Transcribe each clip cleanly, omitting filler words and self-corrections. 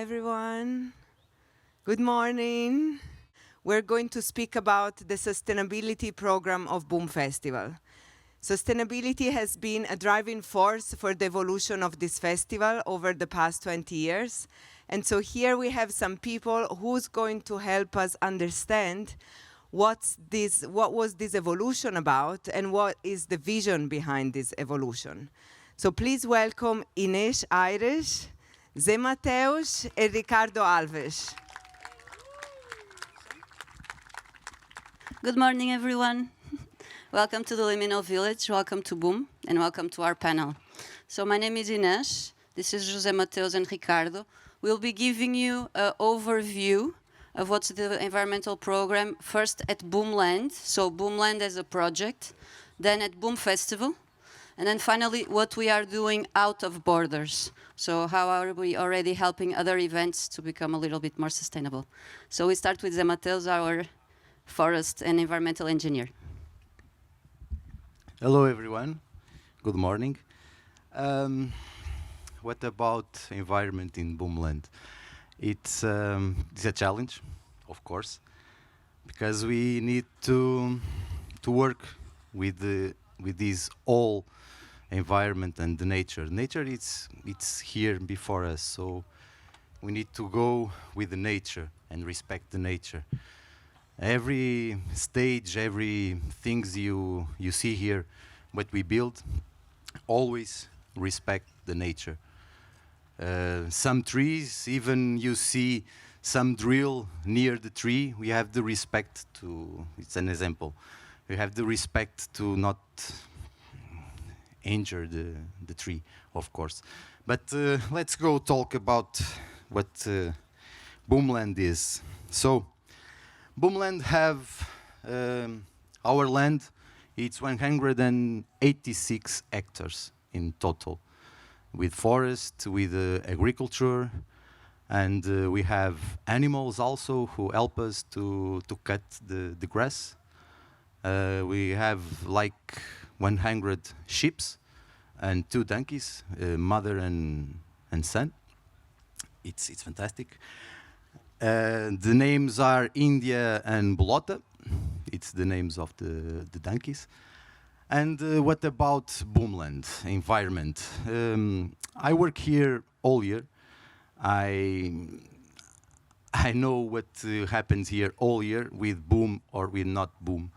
everyone. Good morning. We're going to speak about the sustainability program of Boom Festival. Sustainability has been a driving force for the evolution of this festival over the past 20 years. And so here we have some people who's going to help us understand what was this evolution about and what is the vision behind this evolution. So please welcome Inez Aires, José Mateus, and Ricardo Alves. Good morning, everyone. Welcome to the Liminal Village, welcome to Boom, and welcome to our panel. So my name is Inez, this is José Mateus and Ricardo. We'll be giving you an overview of what's the environmental program, first at Boomland, so Boomland as a project, then at Boom Festival, and then finally what we are doing out of borders. So how are we already helping other events to become a little bit more sustainable? So we start with José Mateus, our forest and environmental engineer. Hello everyone, good morning. What about environment in Boomland? It's a challenge, of course, because we need to work with this whole environment and the nature. Nature it's here before us, so we need to go with the nature and respect the nature. Every stage, every things you see here, what we build, always respect the nature. Some trees, even you see some drill near the tree, we have the respect to, it's an example, we have the respect to not injure the tree, of course. But let's go talk about what Boomland is. So, Boomland have our land, it's 186 hectares in total, with forest, with agriculture, and we have animals also who help us to cut the grass. We have like 100 sheep and 2 donkeys, mother and son. It's fantastic. The names are India and Bolota. It's the names of the donkeys. And what about Boomland environment? I work here all year. I know what happens here all year with boom or with not boom.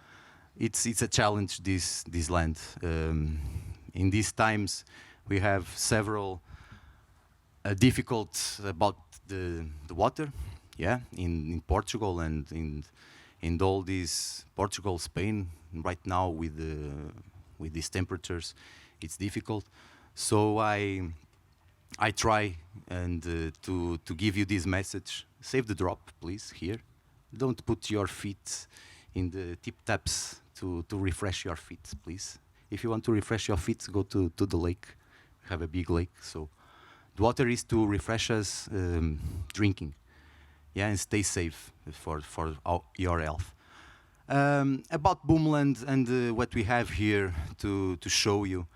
It's a challenge, this land. In these times, we have several difficult about the water. Yeah, in Portugal and in all these Portugal, Spain, right now with these temperatures, it's difficult. So I try and to give you this message. Save the drop, please. Here, don't put your feet in the tip taps to refresh your feet, please. If you want to refresh your feet, go to the lake. We have a big lake, so the water is to refresh us drinking. Yeah, and stay safe for your health. About Boomland and what we have here to show you.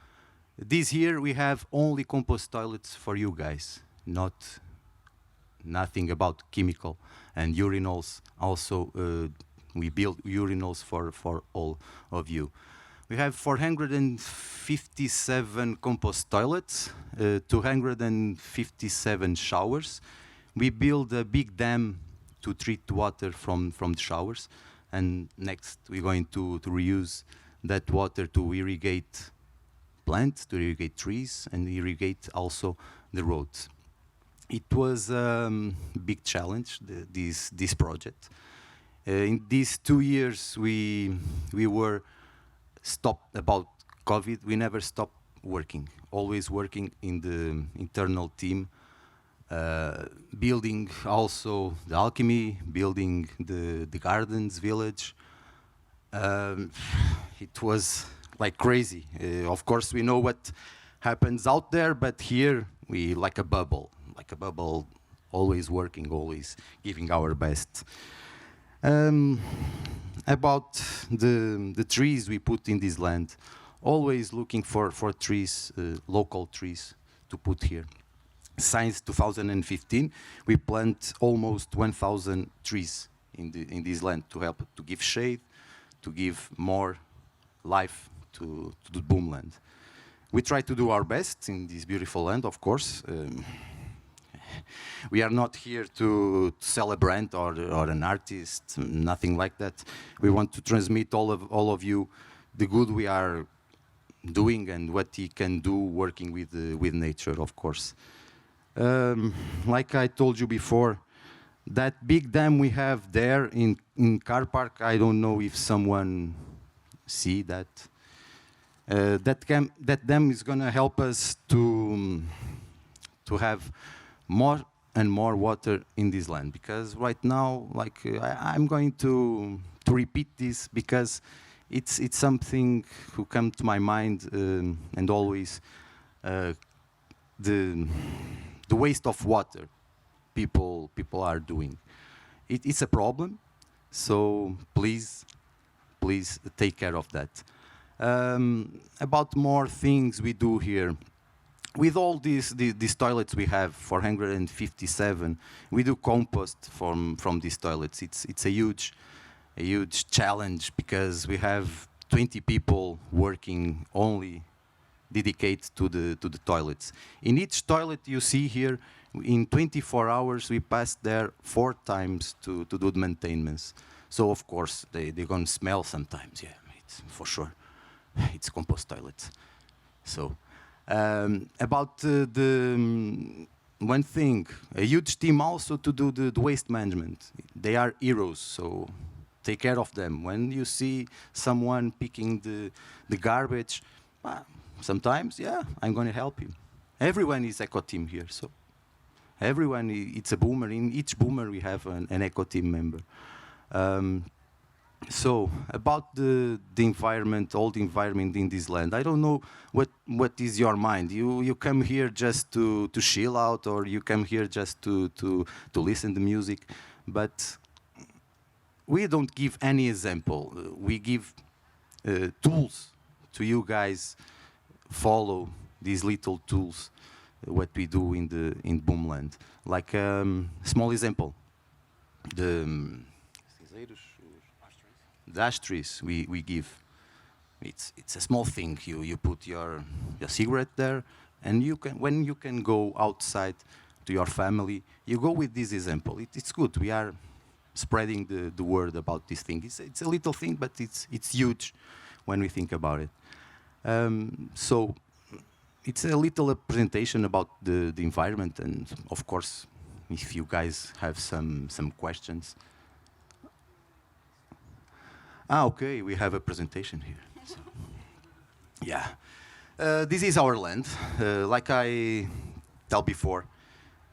This here we have only compost toilets for you guys, nothing about chemical and urinals. Also, we build urinals for all of you. We have 457 compost toilets, 257 showers. We build a big dam to treat water from the showers, and next we're going to reuse that water to irrigate plants, to irrigate trees, and irrigate also the roads. It was a big challenge, this project. In these 2 years we were stopped about COVID. We never stopped working, always working in the internal team. Building also the alchemy, building the gardens village. It was like crazy. Of course, we know what happens out there, but here we like a bubble, always working, always giving our best. About the trees we put in this land, always looking for trees, local trees to put here. since 2015, we plant almost 1,000 trees in this land to help to give shade, to give more life to the Boomland. We try to do our best in this beautiful land, of course. We are not here to sell a brand or an artist, nothing like that. We want to transmit all of you the good we are doing and what he can do working with nature, of course. Like I told you before, that big dam we have there in car park, I don't know if someone see that. That dam is going to help us to have more and more water in this land, because right now, like I'm going to repeat this because it's something who come to my mind and always the waste of water people are doing. It's a problem, so please take care of that. About more things we do here. With all these toilets we have, 457, we do compost from these toilets. It's a huge challenge because we have 20 people working only dedicated to the toilets. In each toilet you see here, in 24 hours we pass there 4 times to do the maintenance. So of course they're gonna smell sometimes, yeah, it's for sure. It's compost toilets. So about one thing, a huge team also to do the waste management. They are heroes, so take care of them. When you see someone picking the garbage, sometimes, yeah, I'm going to help him. Everyone is eco team here, so everyone, it's a boomer. In each boomer we have an eco team member. So about the environment, all the environment in this land, I don't know what is your mind. You come here just to chill out, or you come here just to listen to music, but we don't give any example. We give tools to you guys. Follow these little tools, what we do in Boomland. Like small example, the ash trees we give. It's a small thing. You put your cigarette there, and when you can go outside to your family, you go with this example. It's good. We are spreading the word about this thing. It's a little thing, but it's huge when we think about it. So it's a little presentation about the environment, and of course, if you guys have some questions. Okay, we have a presentation here. So, yeah, this is our land. Like I told before,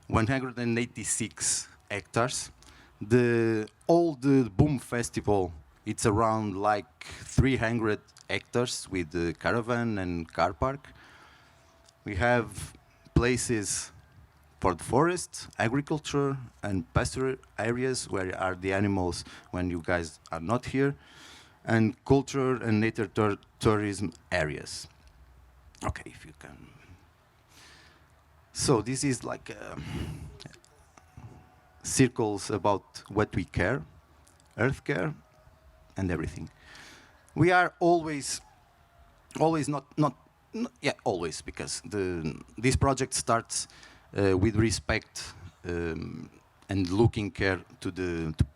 186 hectares. All the Boom Festival, it's around like 300 hectares with the caravan and car park. We have places for the forest, agriculture, and pastoral areas where are the animals when you guys are not here, and culture and nature tourism areas. Okay, if you can. So this is like circles about what we care, earth care, and everything. We are always not yeah, always, because this project starts with respect and looking care to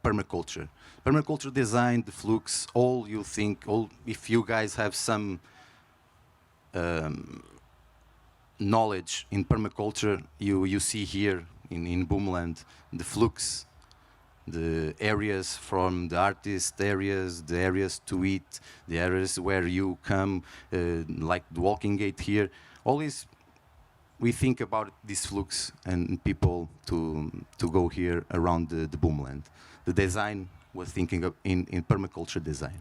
permaculture. Permaculture design, the flux, all you think, if you guys have some knowledge in permaculture, you see here in Boomland the flux, the areas from the artist areas, the areas to eat, the areas where you come, like the walking gate here. Always we think about this flux and people to go here around the Boomland. The design was thinking of in permaculture design.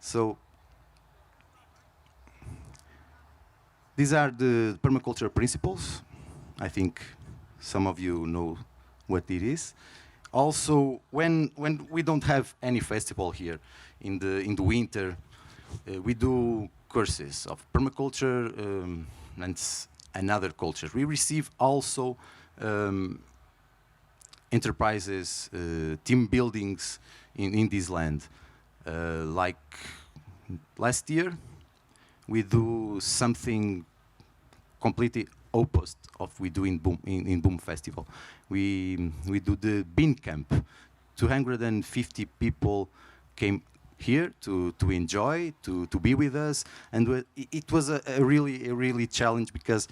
So these are the permaculture principles. I think some of you know what it is. Also, when we don't have any festival here in the winter, we do courses of permaculture, and and other cultures. We receive also enterprises, team buildings in this land. Like last year, we do something completely opposite of we do in Boom Festival. We do the bean camp. 250 people came here to enjoy, to be with us, and it was a really challenge, because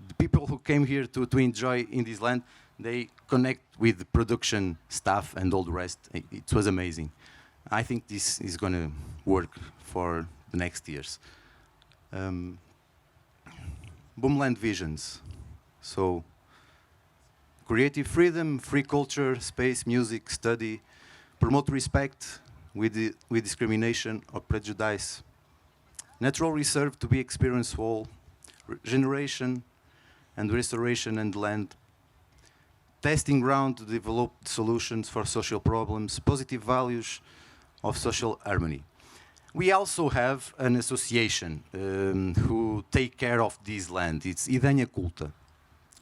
the people who came here to enjoy in this land, they connect with the production staff and all the rest. It was amazing. I think this is going to work for the next years. Boomland visions. So, creative freedom, free culture, space, music, study, promote respect with discrimination or prejudice, natural reserve to be experienced whole, regeneration and restoration and land, testing ground to develop solutions for social problems, positive values of social harmony. We also have an association who take care of this land. It's Idanha Culta.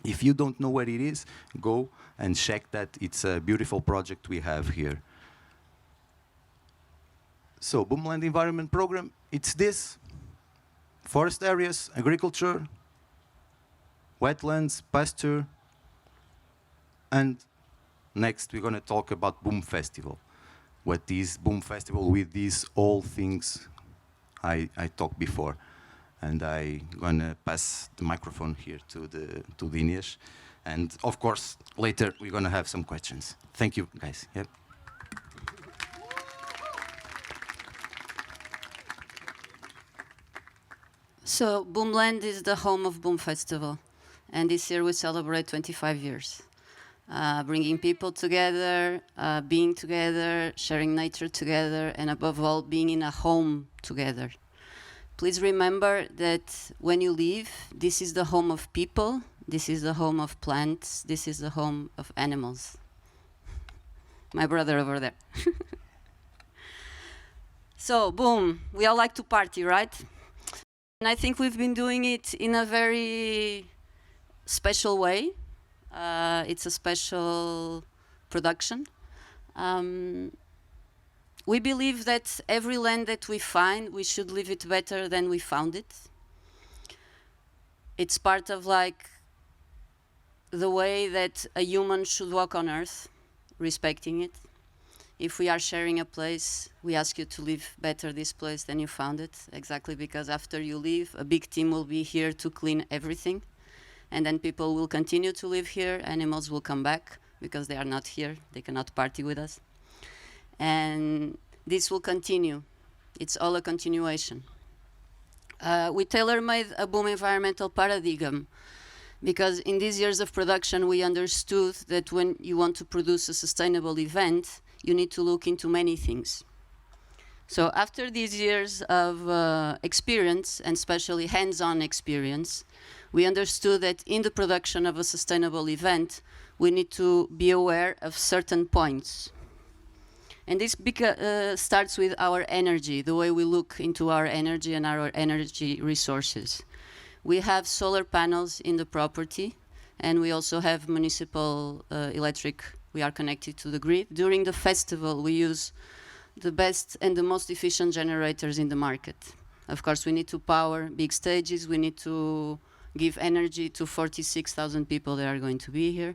If you don't know where it is, go and check that. It's a beautiful project we have here. So, Boomland Environment Program, it's this. Forest areas, agriculture, wetlands, pasture, and next we're going to talk about Boom Festival. What is Boom Festival with these all things I talked before. And I'm going to pass the microphone here to the Inez. And of course, later we're going to have some questions. Thank you, guys. Yep. So Boomland is the home of Boom Festival, and this year we celebrate 25 years. Bringing people together, being together, sharing nature together, and above all, being in a home together. Please remember that when you leave, this is the home of people, this is the home of plants, this is the home of animals. My brother over there. So, boom, we all like to party, right? And I think we've been doing it in a very special way. It's a special production. We believe that every land that we find, we should leave it better than we found it. It's part of like the way that a human should walk on earth, respecting it. If we are sharing a place, we ask you to leave better this place than you found it, exactly because after you leave, a big team will be here to clean everything. And then people will continue to live here, animals will come back because they are not here, they cannot party with us. And this will continue. It's all a continuation. We tailor-made a Boom environmental paradigm because in these years of production we understood that when you want to produce a sustainable event, you need to look into many things. So after these years of experience, and especially hands-on experience, we understood that in the production of a sustainable event, we need to be aware of certain points. And this starts with our energy, the way we look into our energy and our energy resources. We have solar panels in the property, and we also have municipal electric. We are connected to the grid. During the festival, we use the best and the most efficient generators in the market. Of course, we need to power big stages. We need to give energy to 46,000 people that are going to be here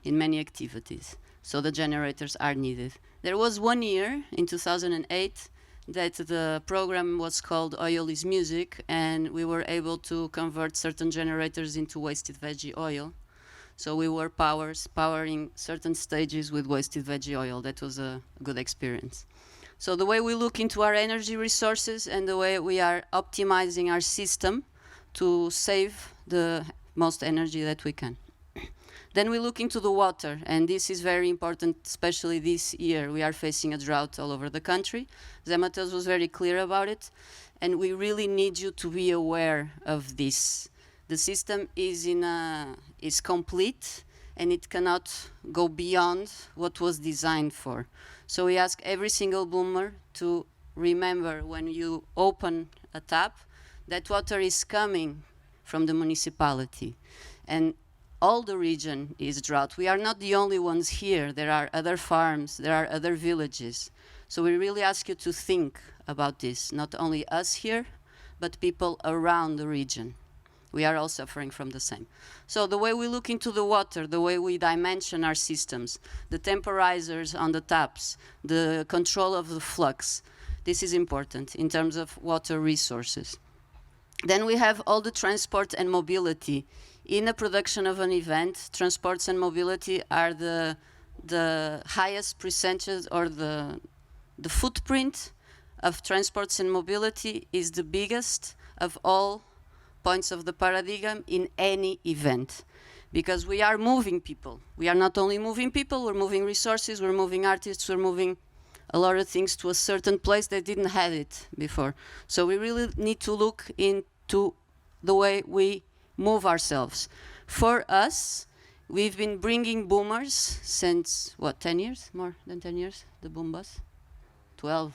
in many activities. So the generators are needed. There was 1 year, in 2008, that the program was called Oil is Music, and we were able to convert certain generators into wasted veggie oil. So we were powering certain stages with wasted veggie oil. That was a good experience. So the way we look into our energy resources and the way we are optimizing our system to save the most energy that we can. Then we look into the water, and this is very important, especially this year. We are facing a drought all over the country. Mateus was very clear about it, and we really need you to be aware of this. The system is complete, and it cannot go beyond what was designed for. So we ask every single boomer to remember when you open a tap, that water is coming from the municipality. And all the region is drought. We are not the only ones here. There are other farms, there are other villages. So we really ask you to think about this, not only us here, but people around the region. We are all suffering from the same. So the way we look into the water, the way we dimension our systems, the temporizers on the taps, the control of the flux, this is important in terms of water resources. Then we have all the transport and mobility. In the production of an event, transports and mobility are the highest percentage, or the footprint of transports and mobility is the biggest of all points of the paradigm in any event. Because we are moving people. We are not only moving people, we're moving resources, we're moving artists, we're moving a lot of things to a certain place that didn't have it before. So we really need to look into the way we move ourselves. For us, we've been bringing boomers since, what, 10 years? More than 10 years, the boom bus? 12.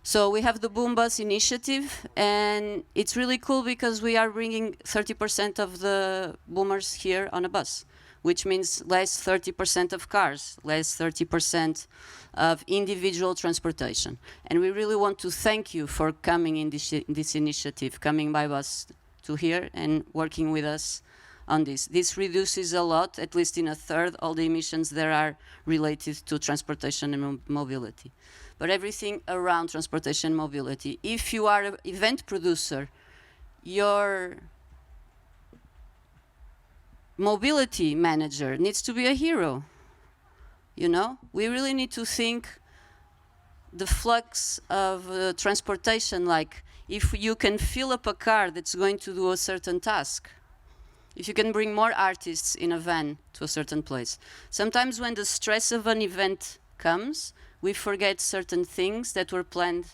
So we have the Boom Bus initiative, and it's really cool because we are bringing 30% of the boomers here on a bus, which means less 30% of cars, less 30% of individual transportation. And we really want to thank you for coming in this initiative, coming by bus to here and working with us on this. This reduces a lot, at least in a third, all the emissions that are related to transportation and mobility. But everything around transportation and mobility. If you are an event producer, your mobility manager needs to be a hero. You know, we really need to think the flux of transportation, like if you can fill up a car that's going to do a certain task, if you can bring more artists in a van to a certain place. Sometimes when the stress of an event comes, we forget certain things that were planned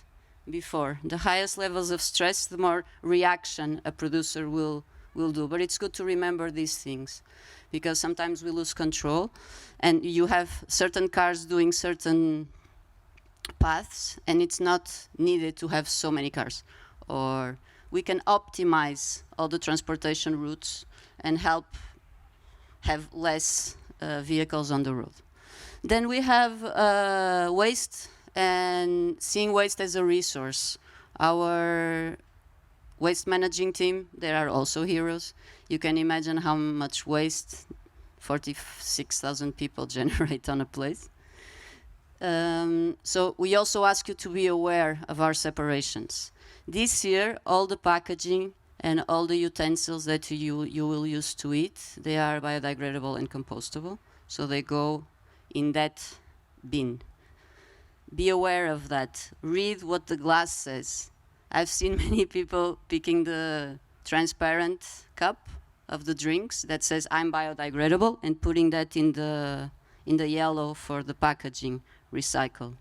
before. The highest levels of stress, the more reaction a producer will do. But it's good to remember these things, because sometimes we lose control, and you have certain cars doing certain paths, and it's not needed to have so many cars. Or we can optimize all the transportation routes and help have less vehicles on the road. Then we have waste, and seeing waste as a resource. Our waste managing team, they are also heroes. You can imagine how much waste 46,000 people generate on a place. So we also ask you to be aware of our separations. This year, all the packaging and all the utensils that you will use to eat, they are biodegradable and compostable. So they go in that bin. Be aware of that. Read what the glass says. I've seen many people picking the transparent cup of the drinks that says I'm biodegradable and putting that in the yellow for the packaging recycle.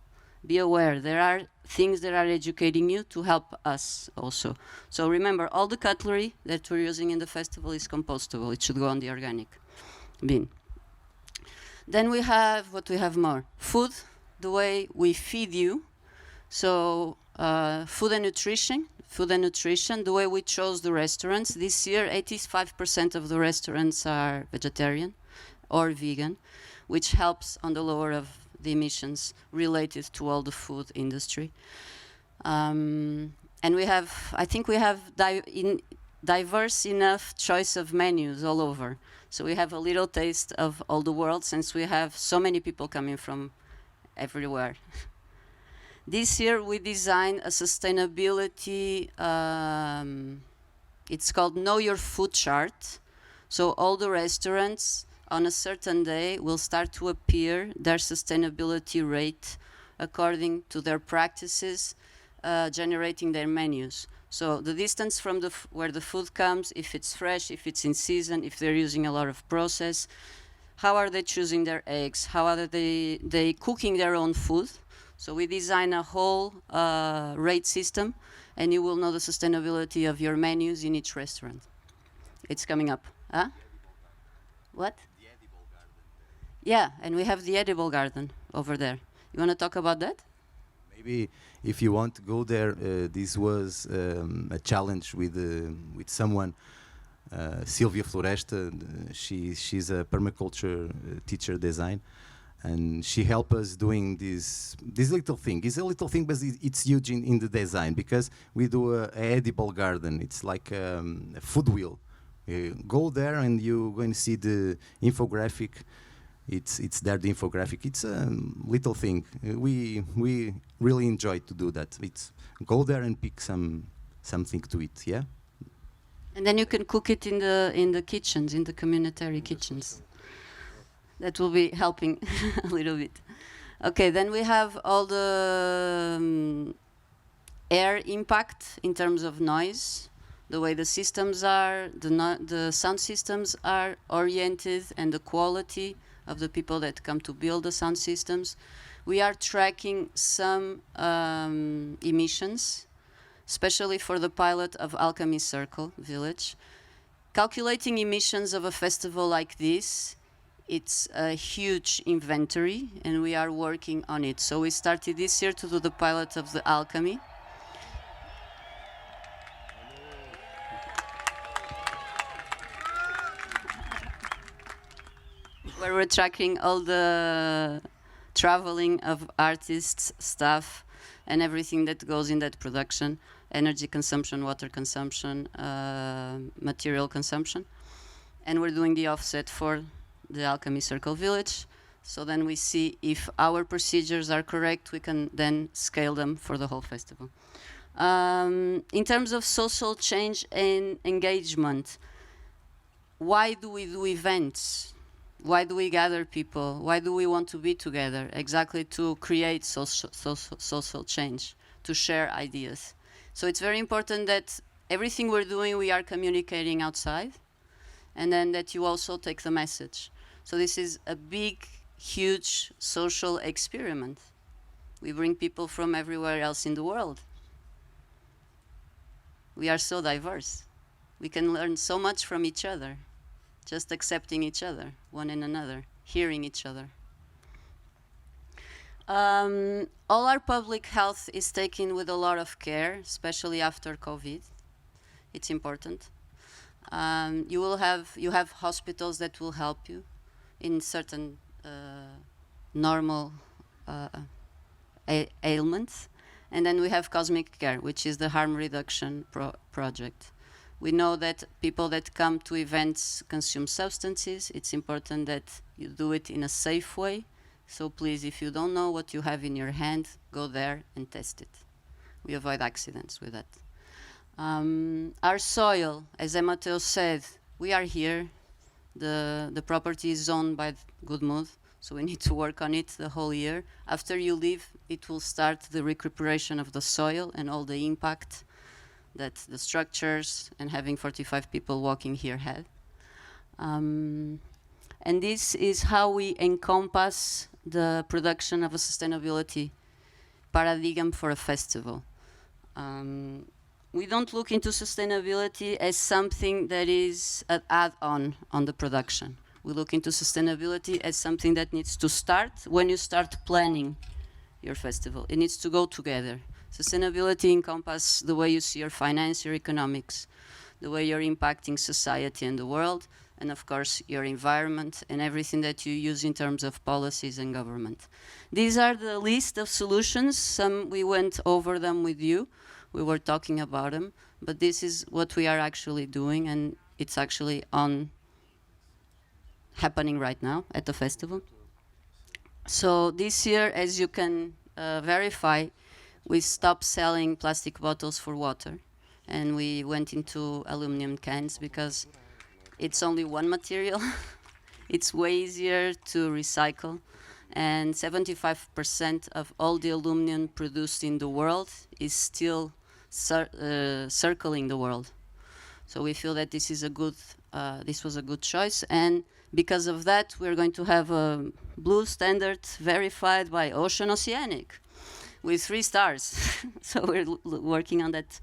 Be aware, there are things that are educating you to help us also. So remember, all the cutlery that we're using in the festival is compostable. It should go on the organic bin. Then we have, what we have more? Food, the way we feed you. So food and nutrition, the way we chose the restaurants. This year, 85% of the restaurants are vegetarian or vegan, which helps on the lower of the emissions related to all the food industry. And we have, I think we have diverse enough choice of menus all over. So we have a little taste of all the world, since we have so many people coming from everywhere. This year we designed a sustainability, it's called Know Your Food chart. So all the restaurants on a certain day will start to appear their sustainability rate according to their practices, generating their menus. So the distance from where the food comes, if it's fresh, if it's in season, if they're using a lot of process, how are they choosing their eggs, how are they cooking their own food. So we design a whole rate system, and you will know the sustainability of your menus in each restaurant. It's coming up. Huh? What? The edible garden. Yeah, and we have the edible garden over there. You want to talk about that? Maybe if you want to go there, this was a challenge with someone, Silvia Floresta. She's a permaculture teacher design, and she helped us doing this little thing. It's a little thing, but it's huge in the design, because we do a edible garden. It's like a food wheel. Go there and you're going to see the infographic. It's there, the infographic. It's a little thing. We really enjoy to do that. It's go there and pick something to eat. Yeah. And then you can cook it in the kitchens, in the communitary kitchens. That will be helping a little bit. Okay, then we have all the air impact in terms of noise, the way the systems are, the sound systems are oriented, and the quality of the people that come to build the sound systems. We are tracking some emissions, especially for the pilot of Alchemy Circle Village. Calculating emissions of a festival like this, it's a huge inventory, and we are working on it. So we started this year to do the pilot of the Alchemy. Where we're tracking all the traveling of artists, staff, and everything that goes in that production: energy consumption, water consumption, material consumption. And we're doing the offset for the Alchemy Circle Village. So then we see if our procedures are correct, we can then scale them for the whole festival. In terms of social change and engagement, why do we do events? Why do we gather people? Why do we want to be together? Exactly to create social change, to share ideas. So it's very important that everything we're doing, we are communicating outside, and then that you also take the message. So this is a big, huge social experiment. We bring people from everywhere else in the world. We are so diverse. We can learn so much from each other. Just accepting each other, one and another, hearing each other. All our public health is taken with a lot of care, especially after COVID. It's important. You have hospitals that will help you in certain normal ailments, and then we have cosmic care, which is the harm reduction project. We know that people that come to events consume substances. It's important that you do it in a safe way. So please, if you don't know what you have in your hand, go there and test it. We avoid accidents with that. Our soil, as Mateus said, we are here. The property is owned by Good Mood, so we need to work on it the whole year. After you leave, it will start the recuperation of the soil and all the impact that the structures and having 45 people walking here had. And this is how we encompass the production of a sustainability paradigm for a festival. We don't look into sustainability as something that is an add-on on the production. We look into sustainability as something that needs to start when you start planning your festival. It needs to go together. Sustainability encompasses the way you see your finance, your economics, the way you're impacting society and the world, and of course your environment and everything that you use in terms of policies and government. These are the list of solutions. Some we went over them with you. We were talking about them, but this is what we are actually doing, and it's actually happening right now at the festival. So this year, as you can verify, we stopped selling plastic bottles for water, and we went into aluminum cans because it's only one material. It's way easier to recycle, and 75% of all the aluminum produced in the world is still circling the world. So we feel that this is this was a good choice, and because of that, we're going to have a blue standard verified by Ocean Oceanic with 3 stars. So we're working on that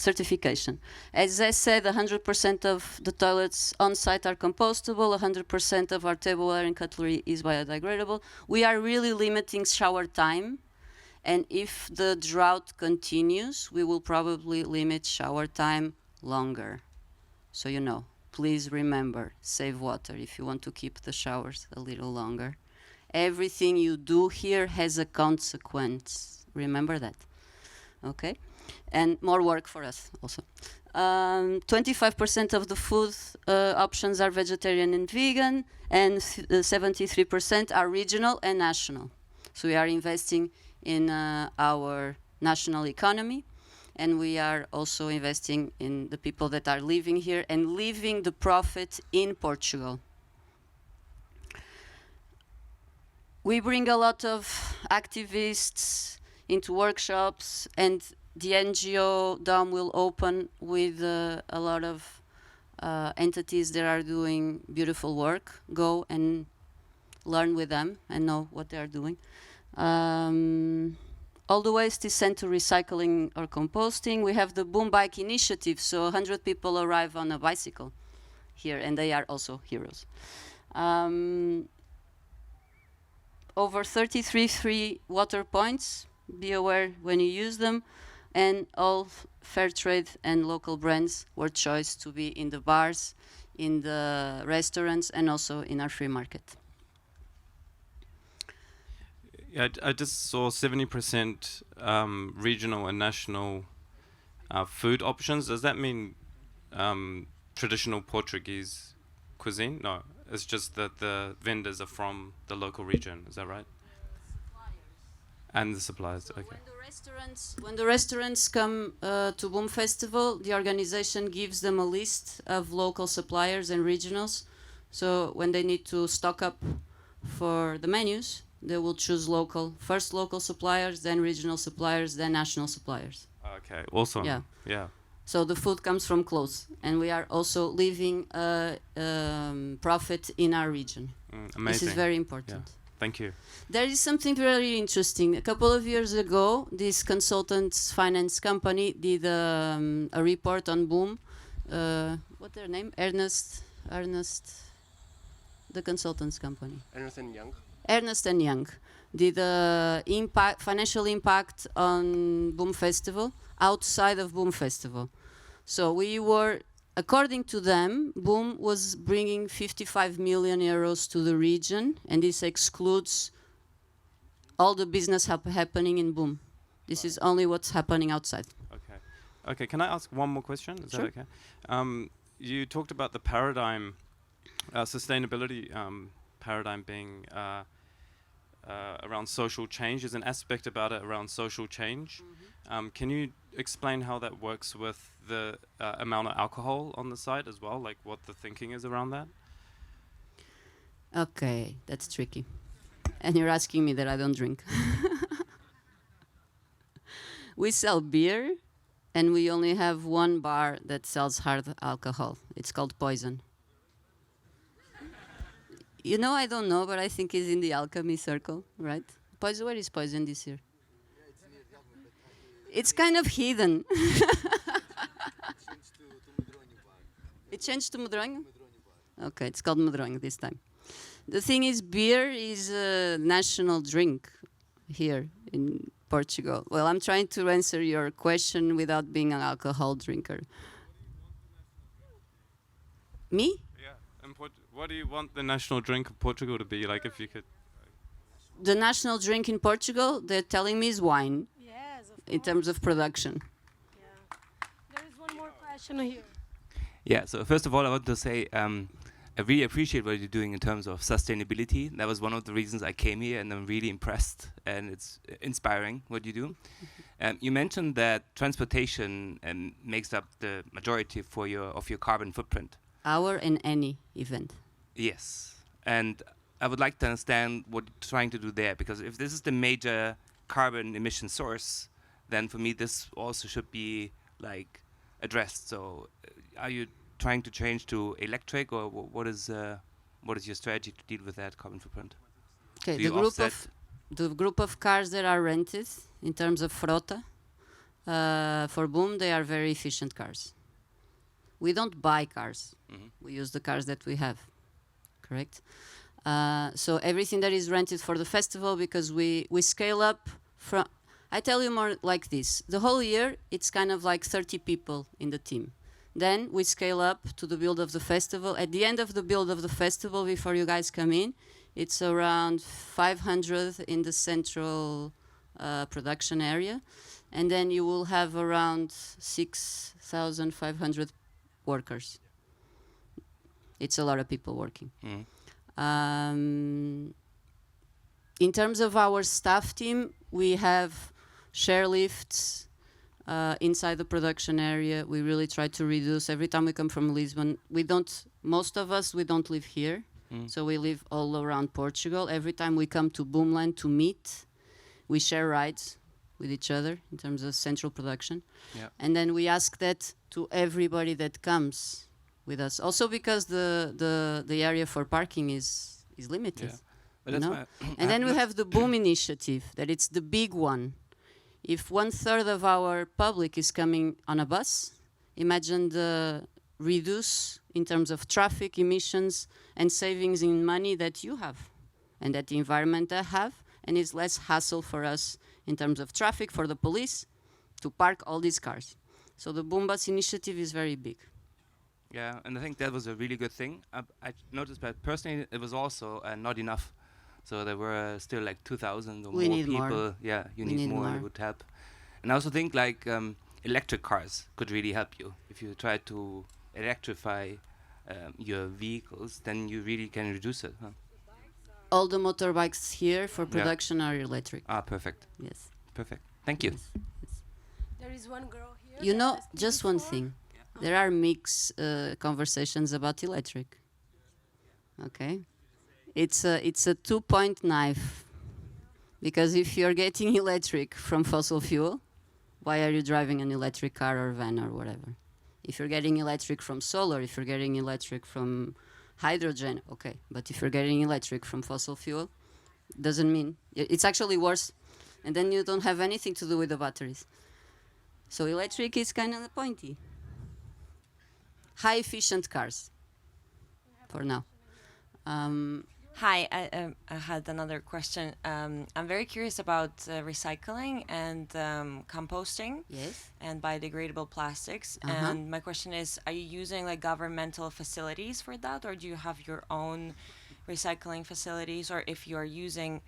certification. As I said, 100% of the toilets on site are compostable, 100% of our tableware and cutlery is biodegradable. We are really limiting shower time, and if the drought continues, we will probably limit shower time longer. So you know, please remember, save water if you want to keep the showers a little longer. Everything you do here has a consequence. Remember that, okay? And more work for us also. 25% of the food options are vegetarian and vegan, and 73% are regional and national. So we are investing in our national economy, and we are also investing in the people that are living here and leaving the profit in Portugal. We bring a lot of activists into workshops, and the NGO Dom will open with a lot of entities that are doing beautiful work. Go and learn with them and know what they are doing. All the waste is sent to recycling or composting. We have the Boom Bike initiative, so 100 people arrive on a bicycle here, and they are also heroes. Over 33 free water points. Be aware when you use them, and all fair trade and local brands were chosen to be in the bars, in the restaurants, and also in our free market. Yeah, I just saw 70% regional and national food options. Does that mean traditional Portuguese cuisine? No, it's just that the vendors are from the local region. Is that right? And the suppliers, okay. When the restaurants come to Boom Festival, the organization gives them a list of local suppliers and regionals. So when they need to stock up for the menus, they will choose first local suppliers, then regional suppliers, then national suppliers. Okay, awesome. Yeah. Yeah. So the food comes from close, and we are also leaving profit in our region. Amazing. This is very important. Yeah. Thank you. There is something very interesting. A couple of years ago, this consultants finance company did a report on Boom. What's their name? Ernest, the consultants company. Ernest & Young. Ernest & Young did financial impact on Boom Festival outside of Boom Festival. So we were, according to them, Boom was bringing 55 million euros to the region, and this excludes all the business happening in Boom. This is only what's happening outside. Okay. Okay, can I ask one more question? Is Sure. that okay? You talked about the paradigm, sustainability paradigm being around social change. There's an aspect about it around social change. Can you explain how that works with the amount of alcohol on the site as well? Like what the thinking is around that? Okay, that's tricky. And you're asking me that I don't drink. We sell beer, and we only have one bar that sells hard alcohol. It's called Poison. You know, I don't know, but I think it's in the alchemy circle, right? Poison, where is Poison this year? It's kind of hidden. It changed to Medronho? Okay, it's called Medronho this time. The thing is, beer is a national drink here in Portugal. Well, I'm trying to answer your question without being an alcohol drinker. Me? Yeah. And what do you want the national drink of Portugal to be? Like if you could... The national drink in Portugal, they're telling me, is wine. Yes, of In terms of production. Yeah. There is one more question here. Yeah, so first of all, I want to say I really appreciate what you're doing in terms of sustainability. That was one of the reasons I came here, and I'm really impressed, and it's inspiring what you do. You mentioned that transportation makes up the majority of your carbon footprint. Our and any event. Yes, and I would like to understand what you're trying to do there, because if this is the major carbon emission source, then for me this also should be like addressed. So are you trying to change to electric, or what is your strategy to deal with that carbon footprint? Okay, Do you offset? the group of cars that are rented in terms of frota, For Boom, they are very efficient cars. We don't buy cars. We use the cars that we have, correct? So everything that is rented for the festival, because we scale up from, I tell you more like this. The whole year, it's kind of like 30 people in the team. Then we scale up to the build of the festival. At the end of the build of the festival, before you guys come in, it's around 500 in the central production area. And then you will have around 6,500 workers. It's a lot of people working. In terms of our staff team, we have share lifts inside the production area. We really try to reduce. Every time we come from Lisbon, most of us, we don't live here. So we live all around Portugal. Every time we come to Boomland to meet, we share rides with each other in terms of central production. And then we ask that to everybody that comes with us. Also because the area for parking is limited. But that's why and then we have the Boom initiative, that it's the big one. If 1/3 of our public is coming on a bus, imagine the reduce in terms of traffic emissions and savings in money that you have and that the environment have, and it's less hassle for us in terms of traffic for the police to park all these cars. So the Boom Bus initiative is very big. Yeah, and I think that was a really good thing. I noticed that personally it was also not enough. So there were still like 2,000 or We more need people. more. Yeah, you We need need more. more. It would help. And I also think like electric cars could really help you. If you try to electrify your vehicles, then you really can reduce it. Huh? All the motorbikes here for production are electric. Ah, perfect. Yes. Perfect. Thank you. Yes. There is one girl here. You that know, asked just me one for- thing. There are mixed conversations about electric. Okay, it's a two-point knife, because if you're getting electric from fossil fuel, why are you driving an electric car or van or whatever? If you're getting electric from solar, if you're getting electric from hydrogen, okay. But if you're getting electric from fossil fuel, doesn't mean it's actually worse, and then you don't have anything to do with the batteries. So electric is kind of pointy. High efficient cars for now. Hi, I had another question. I'm very curious about recycling and composting Yes. and biodegradable plastics. Uh-huh. And my question is, are you using like governmental facilities for that, or do you have your own recycling facilities? Or if you are using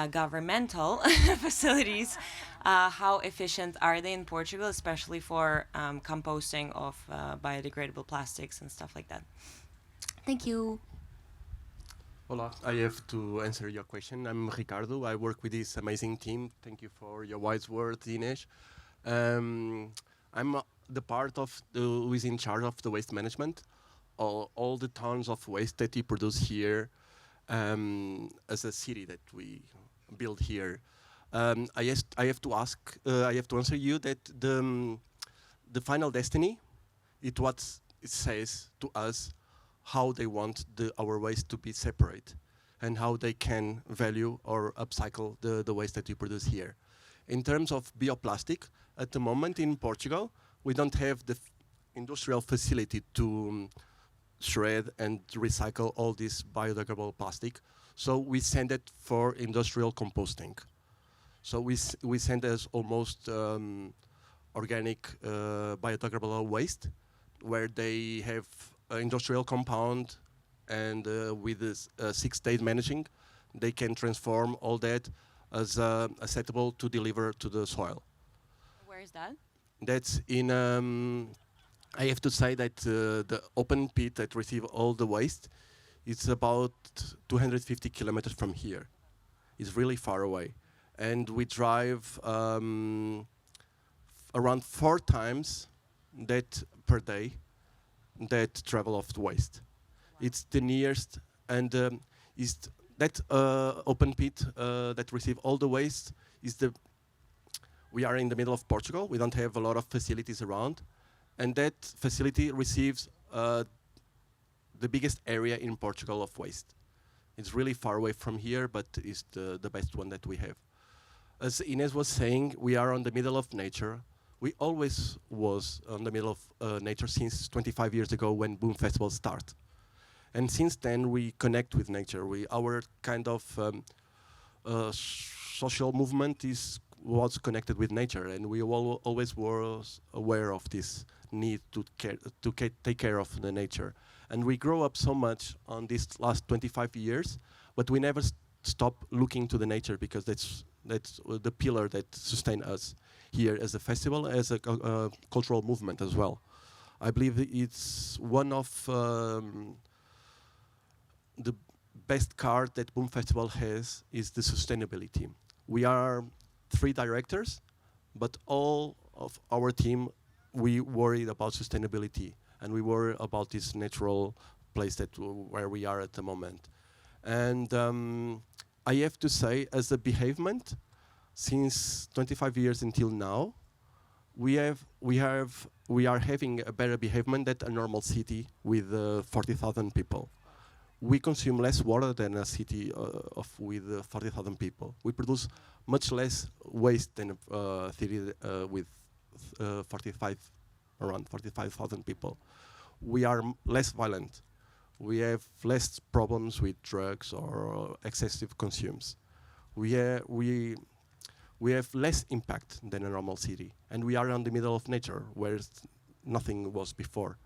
governmental facilities, how efficient are they in Portugal, especially for composting of biodegradable plastics and stuff like that? Thank you. Hola, I have to answer your question. I'm Ricardo. I work with this amazing team. Thank you for your wise words, Inez. I'm the part of who is in charge of the waste management. All the tons of waste that we produce here as a city that we build here. I have to answer you that the final destiny, it says to us how they want our waste to be separate and how they can value or upcycle the waste that we produce here. In terms of bioplastic, at the moment in Portugal, we don't have the industrial facility to shred and recycle all this biodegradable plastic. So we send it for industrial composting. So we send as almost organic biodegradable waste, where they have industrial compound, and with this 6 days managing, they can transform all that as acceptable to deliver to the soil. Where is that? That's in, I have to say that the open pit that receive all the waste, it's about 250 kilometers from here. It's really far away. And we drive around 4 times that per day, that travel of the waste. Wow. It's the nearest, and is that open pit that receive all the waste is we are in the middle of Portugal. We don't have a lot of facilities around, and that facility receives the biggest area in Portugal of waste. It's really far away from here, but it's the best one that we have. As Inez was saying, we are on the middle of nature. We always was on the middle of nature since 25 years ago when Boom Festival started. And since then, we connect with nature. Our kind of social movement was connected with nature, and we always was aware of this need to take care of the nature. And we grow up so much on these last 25 years, but we never stop looking to the nature, because that's the pillar that sustain us here as a festival, as a cultural movement as well. I believe it's one of the best card that Boom Festival has is the sustainability. We are 3 directors, but all of our team, we worried about sustainability, and we worry about this natural place where we are at the moment. And I have to say, as a behavement, since 25 years until now, we are having a better behavement than a normal city with 40,000 people. We consume less water than a city with 40,000 people. We produce much less waste than a city with around 45,000 people. We are less violent. We have less problems with drugs or excessive consumes. We have less impact than a normal city, and we are in the middle of nature, where nothing was before.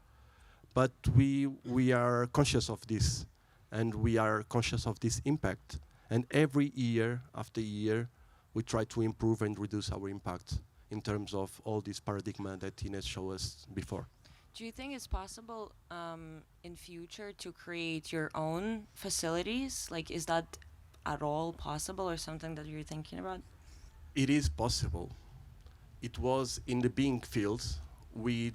But we are conscious of this, and we are conscious of this impact. And every year after year, we try to improve and reduce our impact in terms of all this paradigm that Inez showed us before. Do you think it's possible in future to create your own facilities? Like, is that at all possible, or something that you're thinking about? It is possible. It was in the being fields. We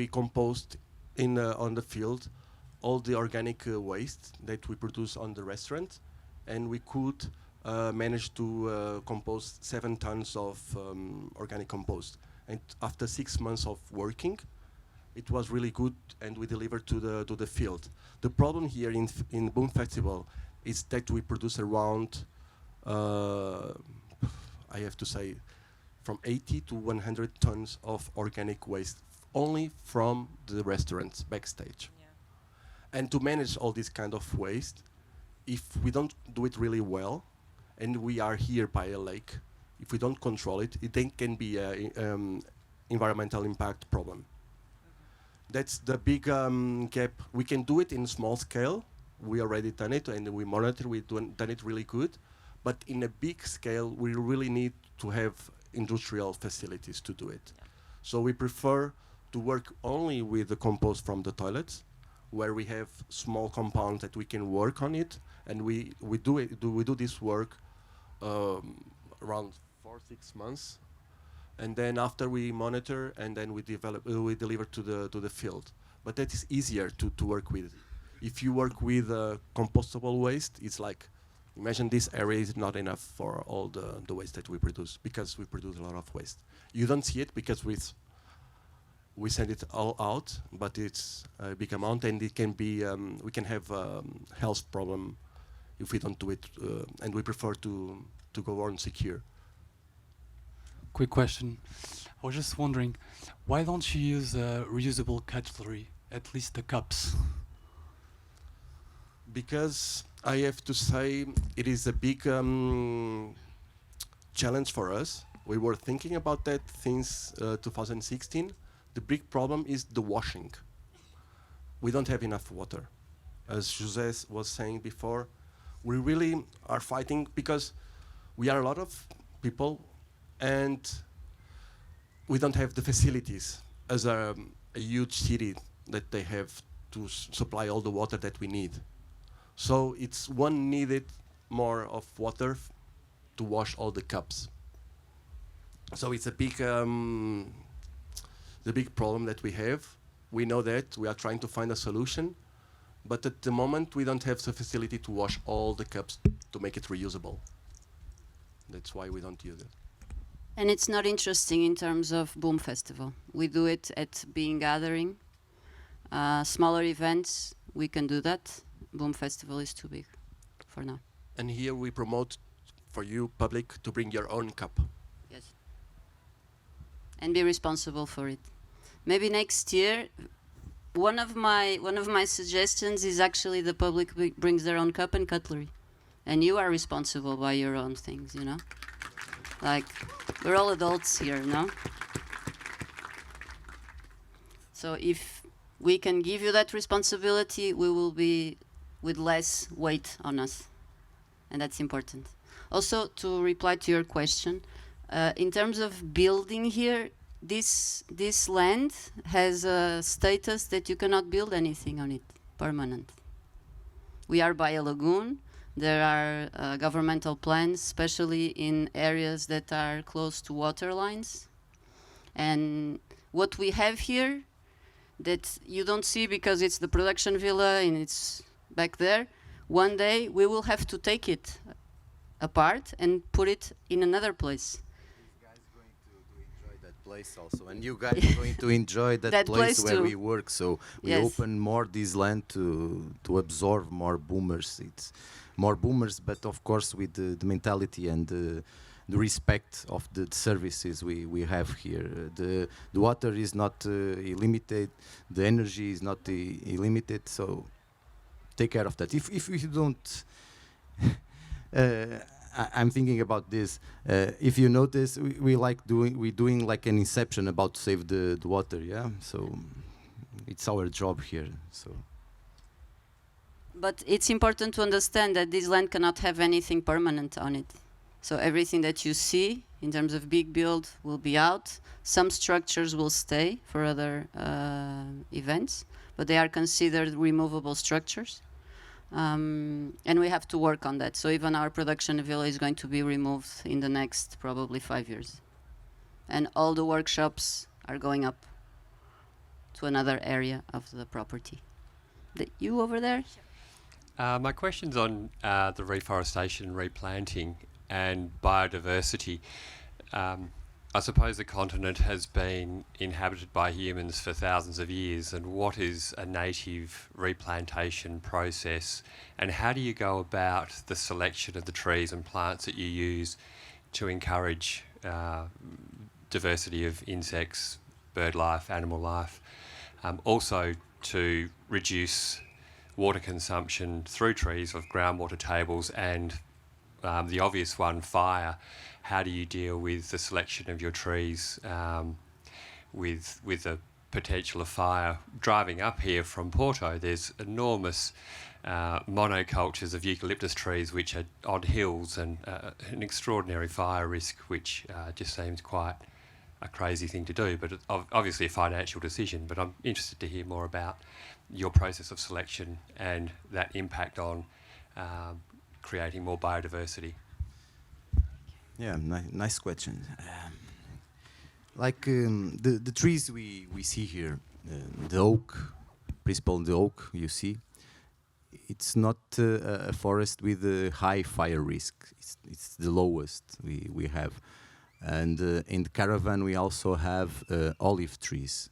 compost on the field all the organic waste that we produce on the restaurant, and we could manage to compost 7 tons of organic compost. And after 6 months of working, it was really good, and we delivered to the field. The problem here in Boom Festival is that we produce around, I have to say, from 80 to 100 tons of organic waste only from the restaurants backstage. Yeah. And to manage all this kind of waste, if we don't do it really well, and we are here by a lake, if we don't control it, it then can be an environmental impact problem. That's the big gap. We can do it in small scale. We already done it, and we monitor. We've done it really good. But in a big scale, we really need to have industrial facilities to do it. Yeah. So we prefer to work only with the compost from the toilets, where we have small compounds that we can work on it, and we do this work around 4-6 months. And then after we monitor, and then we deliver to the field. But that is easier to work with. If you work with compostable waste, it's like, imagine this area is not enough for all the waste that we produce, because we produce a lot of waste. You don't see it because we send it all out, but it's a big amount, and it can be we can have health problem if we don't do it, and we prefer to go on secure. Quick question. I was just wondering, why don't you use reusable cutlery, at least the cups? Because I have to say it is a big challenge for us. We were thinking about that since 2016. The big problem is the washing. We don't have enough water. As José was saying before, we really are fighting because we are a lot of people, and we don't have the facilities as a huge city that they have to supply all the water that we need. So it's one needed more of water to wash all the cups. So it's a big, the big problem that we have. We know that we are trying to find a solution, but at the moment we don't have the facility to wash all the cups to make it reusable. That's why we don't use it. And it's not interesting in terms of Boom Festival. We do it at Being Gathering. Smaller events, we can do that. Boom Festival is too big for now. And here we promote for you, public, to bring your own cup. Yes. and be responsible for it. Maybe next year, one of my suggestions is actually the public brings their own cup and cutlery, and you are responsible by your own things, you know? Like, we're all adults here, no? So if we can give you that responsibility, we will be with less weight on us, and that's important. Also, to reply to your question, in terms of building here, this land has a status that you cannot build anything on it, permanent. We are by a lagoon. There are governmental plans, especially in areas that are close to water lines. And what we have here that you don't see because it's the production villa and it's back there, one day we will have to take it apart and put it in another place. These guys going to enjoy that place also, and you guys are going to enjoy that place where too. we work. So we Yes. open more this land to absorb more boomers. It's more boomers, but of course with the mentality and the respect of the services we have here. The water is not illimited, the energy is not illimited. So take care of that. If you don't. I'm thinking about this. If you notice, we're doing like an inception about to save the water, yeah. So it's our job here. So. But it's important to understand that this land cannot have anything permanent on it. So everything that you see in terms of big build will be out. Some structures will stay for other events, but they are considered removable structures. And we have to work on that. So even our production villa is going to be removed in the next probably 5 years. And all the workshops are going up to another area of the property. You over there? My question's on the reforestation and replanting and biodiversity. I suppose the continent has been inhabited by humans for thousands of years, and what is a native replantation process, and how do you go about the selection of the trees and plants that you use to encourage diversity of insects, bird life, animal life, also to reduce water consumption through trees of groundwater tables, and the obvious one, fire. How do you deal with the selection of your trees with the potential of fire? Driving up here from Porto, there's enormous monocultures of eucalyptus trees which are on hills, and an extraordinary fire risk, which just seems quite a crazy thing to do, but obviously a financial decision. But I'm interested to hear more about your process of selection and that impact on creating more biodiversity. Yeah, nice question. The trees we see here, the oak, principal the oak you see, it's not a forest with a high fire risk. It's the lowest we have. And in the caravan we also have olive trees.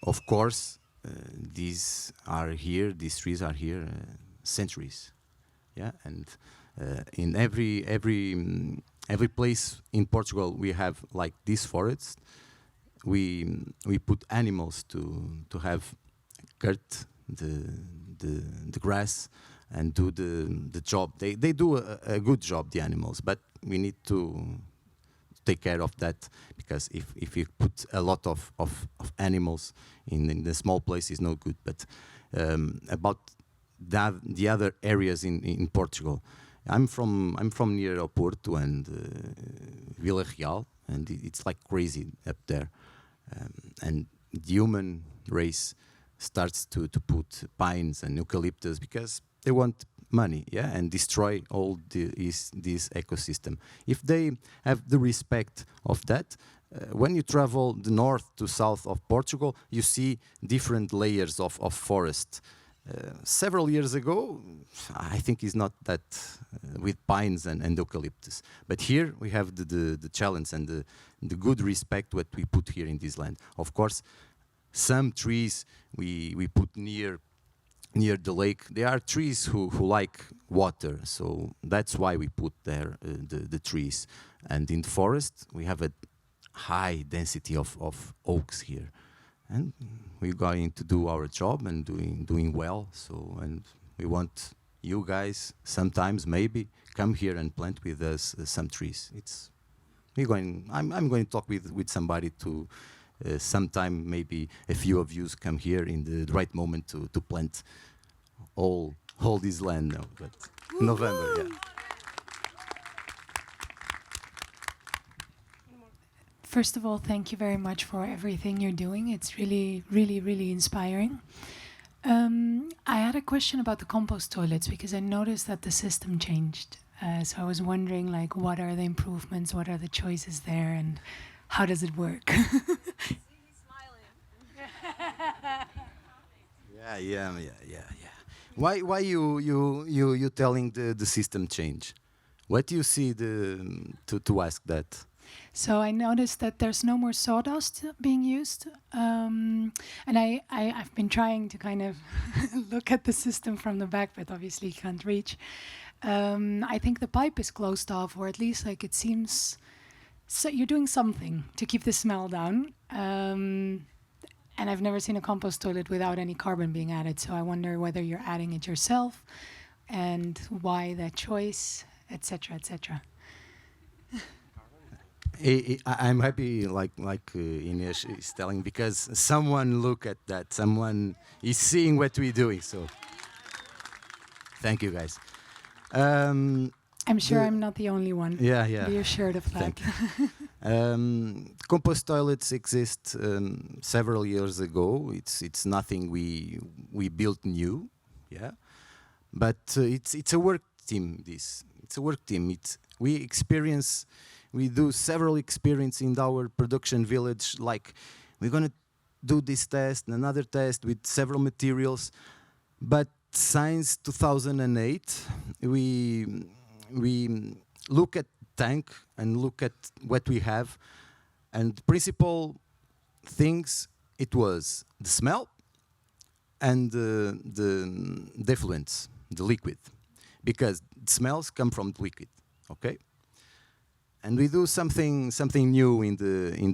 Of course, these trees are here centuries. Yeah, and in every place in Portugal we have like this forest. We put animals to have cut the grass and do the job. They do a good job, the animals, but we need to take care of that, because if you put a lot of animals in the small place is no good. But about the other areas in Portugal, I'm from near Oporto and Vila Real, and it's like crazy up there. And the human race starts to put pines and eucalyptus because they want money, yeah, and destroy all this ecosystem. If they have the respect of that, when you travel the north to south of Portugal, you see different layers of forest. Several years ago, I think it's not that with pines and eucalyptus. But here we have the challenge and the good respect what we put here in this land. Of course, some trees we put near the lake. There are trees who like water, so that's why we put there the trees. And in the forest, we have high density of oaks here. And we're going to do our job and doing well. So, and we want you guys sometimes maybe come here and plant with us some trees. I'm going to talk with somebody to sometime maybe a few of you come here in the right moment to plant all this land now. But November, yeah. First of all, thank you very much for everything you're doing. It's really, really, really inspiring. I had a question about the compost toilets because I noticed that the system changed. So I was wondering, like, what are the improvements, what are the choices there, and how does it work? Yeah. Why you telling the system change? What do you see to ask that? So I noticed that there's no more sawdust being used. And I've been trying to kind of look at the system from the back, but obviously can't reach. I think the pipe is closed off, or at least like it seems so you're doing something to keep the smell down. And I've never seen a compost toilet without any carbon being added. So I wonder whether you're adding it yourself and why that choice, etc., etc. I'm happy, like Inez is telling, because someone look at that, someone is seeing what we're doing. So, thank you, guys. I'm sure I'm not the only one. Yeah. Be assured of that. Compost toilets exist several years ago. It's nothing we built new, yeah. But it's a work team. It's a work team. We do several experiments in our production village. Like we're gonna do this test and another test with several materials. But since 2008, we look at tank and look at what we have, and principal things it was the smell and the effluents, the liquid, because the smells come from the liquid, okay. And we do something new in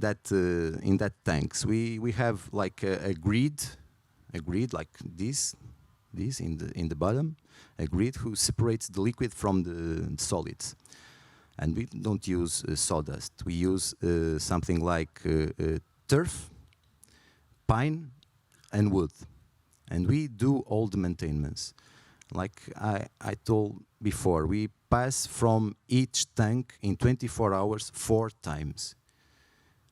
that tanks. We have like a grid like this in the bottom, a grid who separates the liquid from the solids. And we don't use sawdust. We use something like turf, pine, and wood. And we do all the maintenance. Like I told before, we pass from each tank in 24 hours 4 times.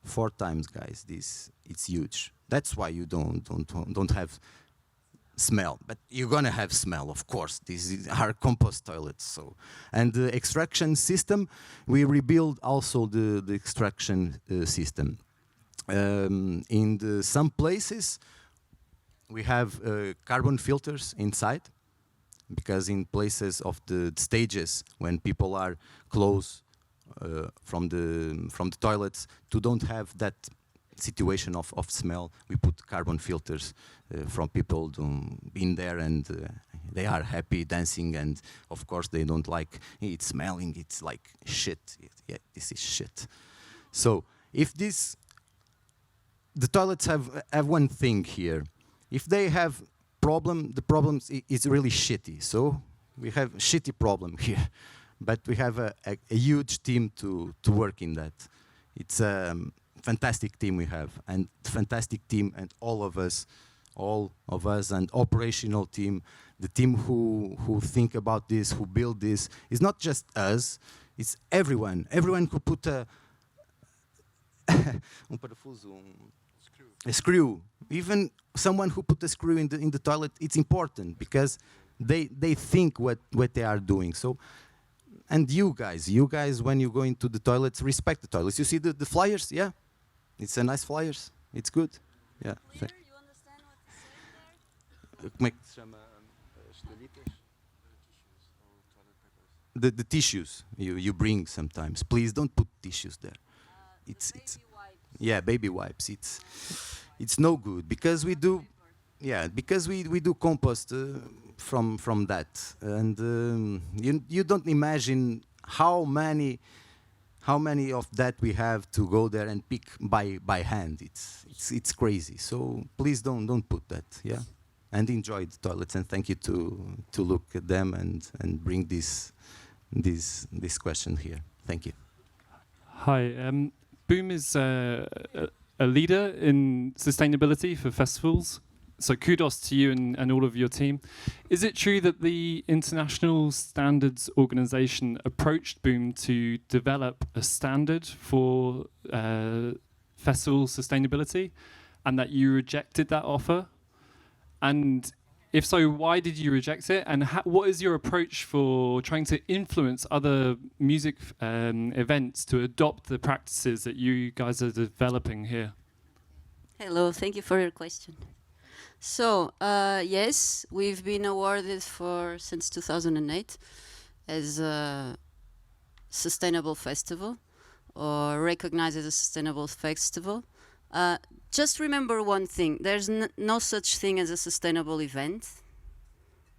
4 times, guys. It's huge. That's why you don't have smell, but you're gonna have smell, of course. These are compost toilets. So, and the extraction system, we rebuild also the extraction system. In some places, we have carbon filters inside, because in places of the stages when people are close from the toilets, to don't have that situation of smell, we put carbon filters from people in there, and they are happy dancing, and of course they don't like it smelling. It's like shit. Yeah, this is shit. So if the toilets have one thing here. If they have the problem is really shitty. So we have a shitty problem here, but we have a huge team to work in that. It's fantastic team we have, and fantastic team, and all of us, and operational team, the team who think about this, who build this. It's not just us, it's everyone who put a screw, even someone who put a screw in the toilet. It's important because they think what they are doing. So, and you guys, when you go into the toilets, respect the toilets. You see the flyers, yeah. It's a nice flyers. It's good. Yeah. Clear? You understand what he's saying there? The tissues you bring sometimes. Please don't put tissues there. It's baby wipes. Yeah, baby wipes. It's no good because we do. Yeah, because we do compost from that, and you don't imagine how how many of that we have to go there and pick by hand? It's crazy. So please don't put that. Yeah, and enjoy the toilets. And thank you to look at them and bring this question here. Thank you. Hi, Boom is a leader in sustainability for festivals. So kudos to you and all of your team. Is it true that the International Standards Organization approached Boom to develop a standard for festival sustainability and that you rejected that offer? And if so, why did you reject it? And what is your approach for trying to influence other music events to adopt the practices that you guys are developing here? Hello, thank you for your question. So, yes, we've been awarded since 2008 as a sustainable festival or recognized as a sustainable festival. Just remember one thing, there's no such thing as a sustainable event,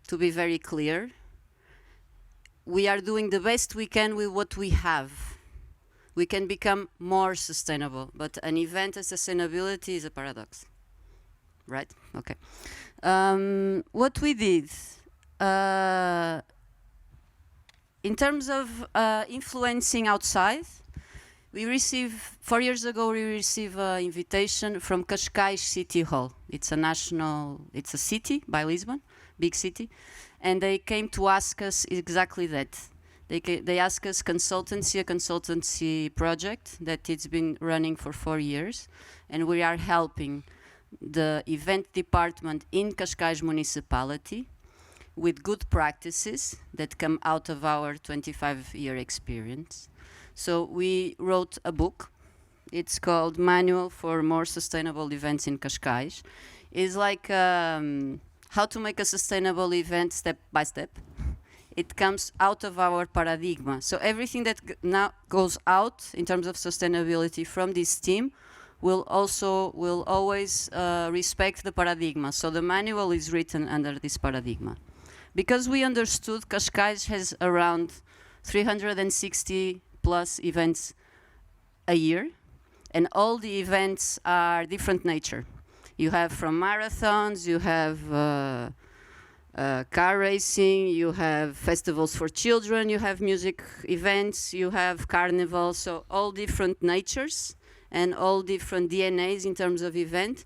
to be very clear. We are doing the best we can with what we have. We can become more sustainable, but an event as sustainability is a paradox. Right? Okay. What we did, in terms of influencing outside, we received, 4 years ago, we received an invitation from Cascais City Hall. It's a city by Lisbon, big city, and they came to ask us exactly that. They asked us a consultancy project that it's been running for 4 years, and we are helping the event department in Cascais municipality with good practices that come out of our 25-year experience. So we wrote a book. It's called Manual for More Sustainable Events in Cascais. It's like how to make a sustainable event step by step. It comes out of our paradigm. So everything that now goes out in terms of sustainability from this team will always respect the paradigm. So the manual is written under this paradigm. Because we understood Cascais has around 360 plus events a year, and all the events are different nature. You have from marathons, you have car racing, you have festivals for children, you have music events, you have carnival, so all different natures and all different DNAs in terms of event.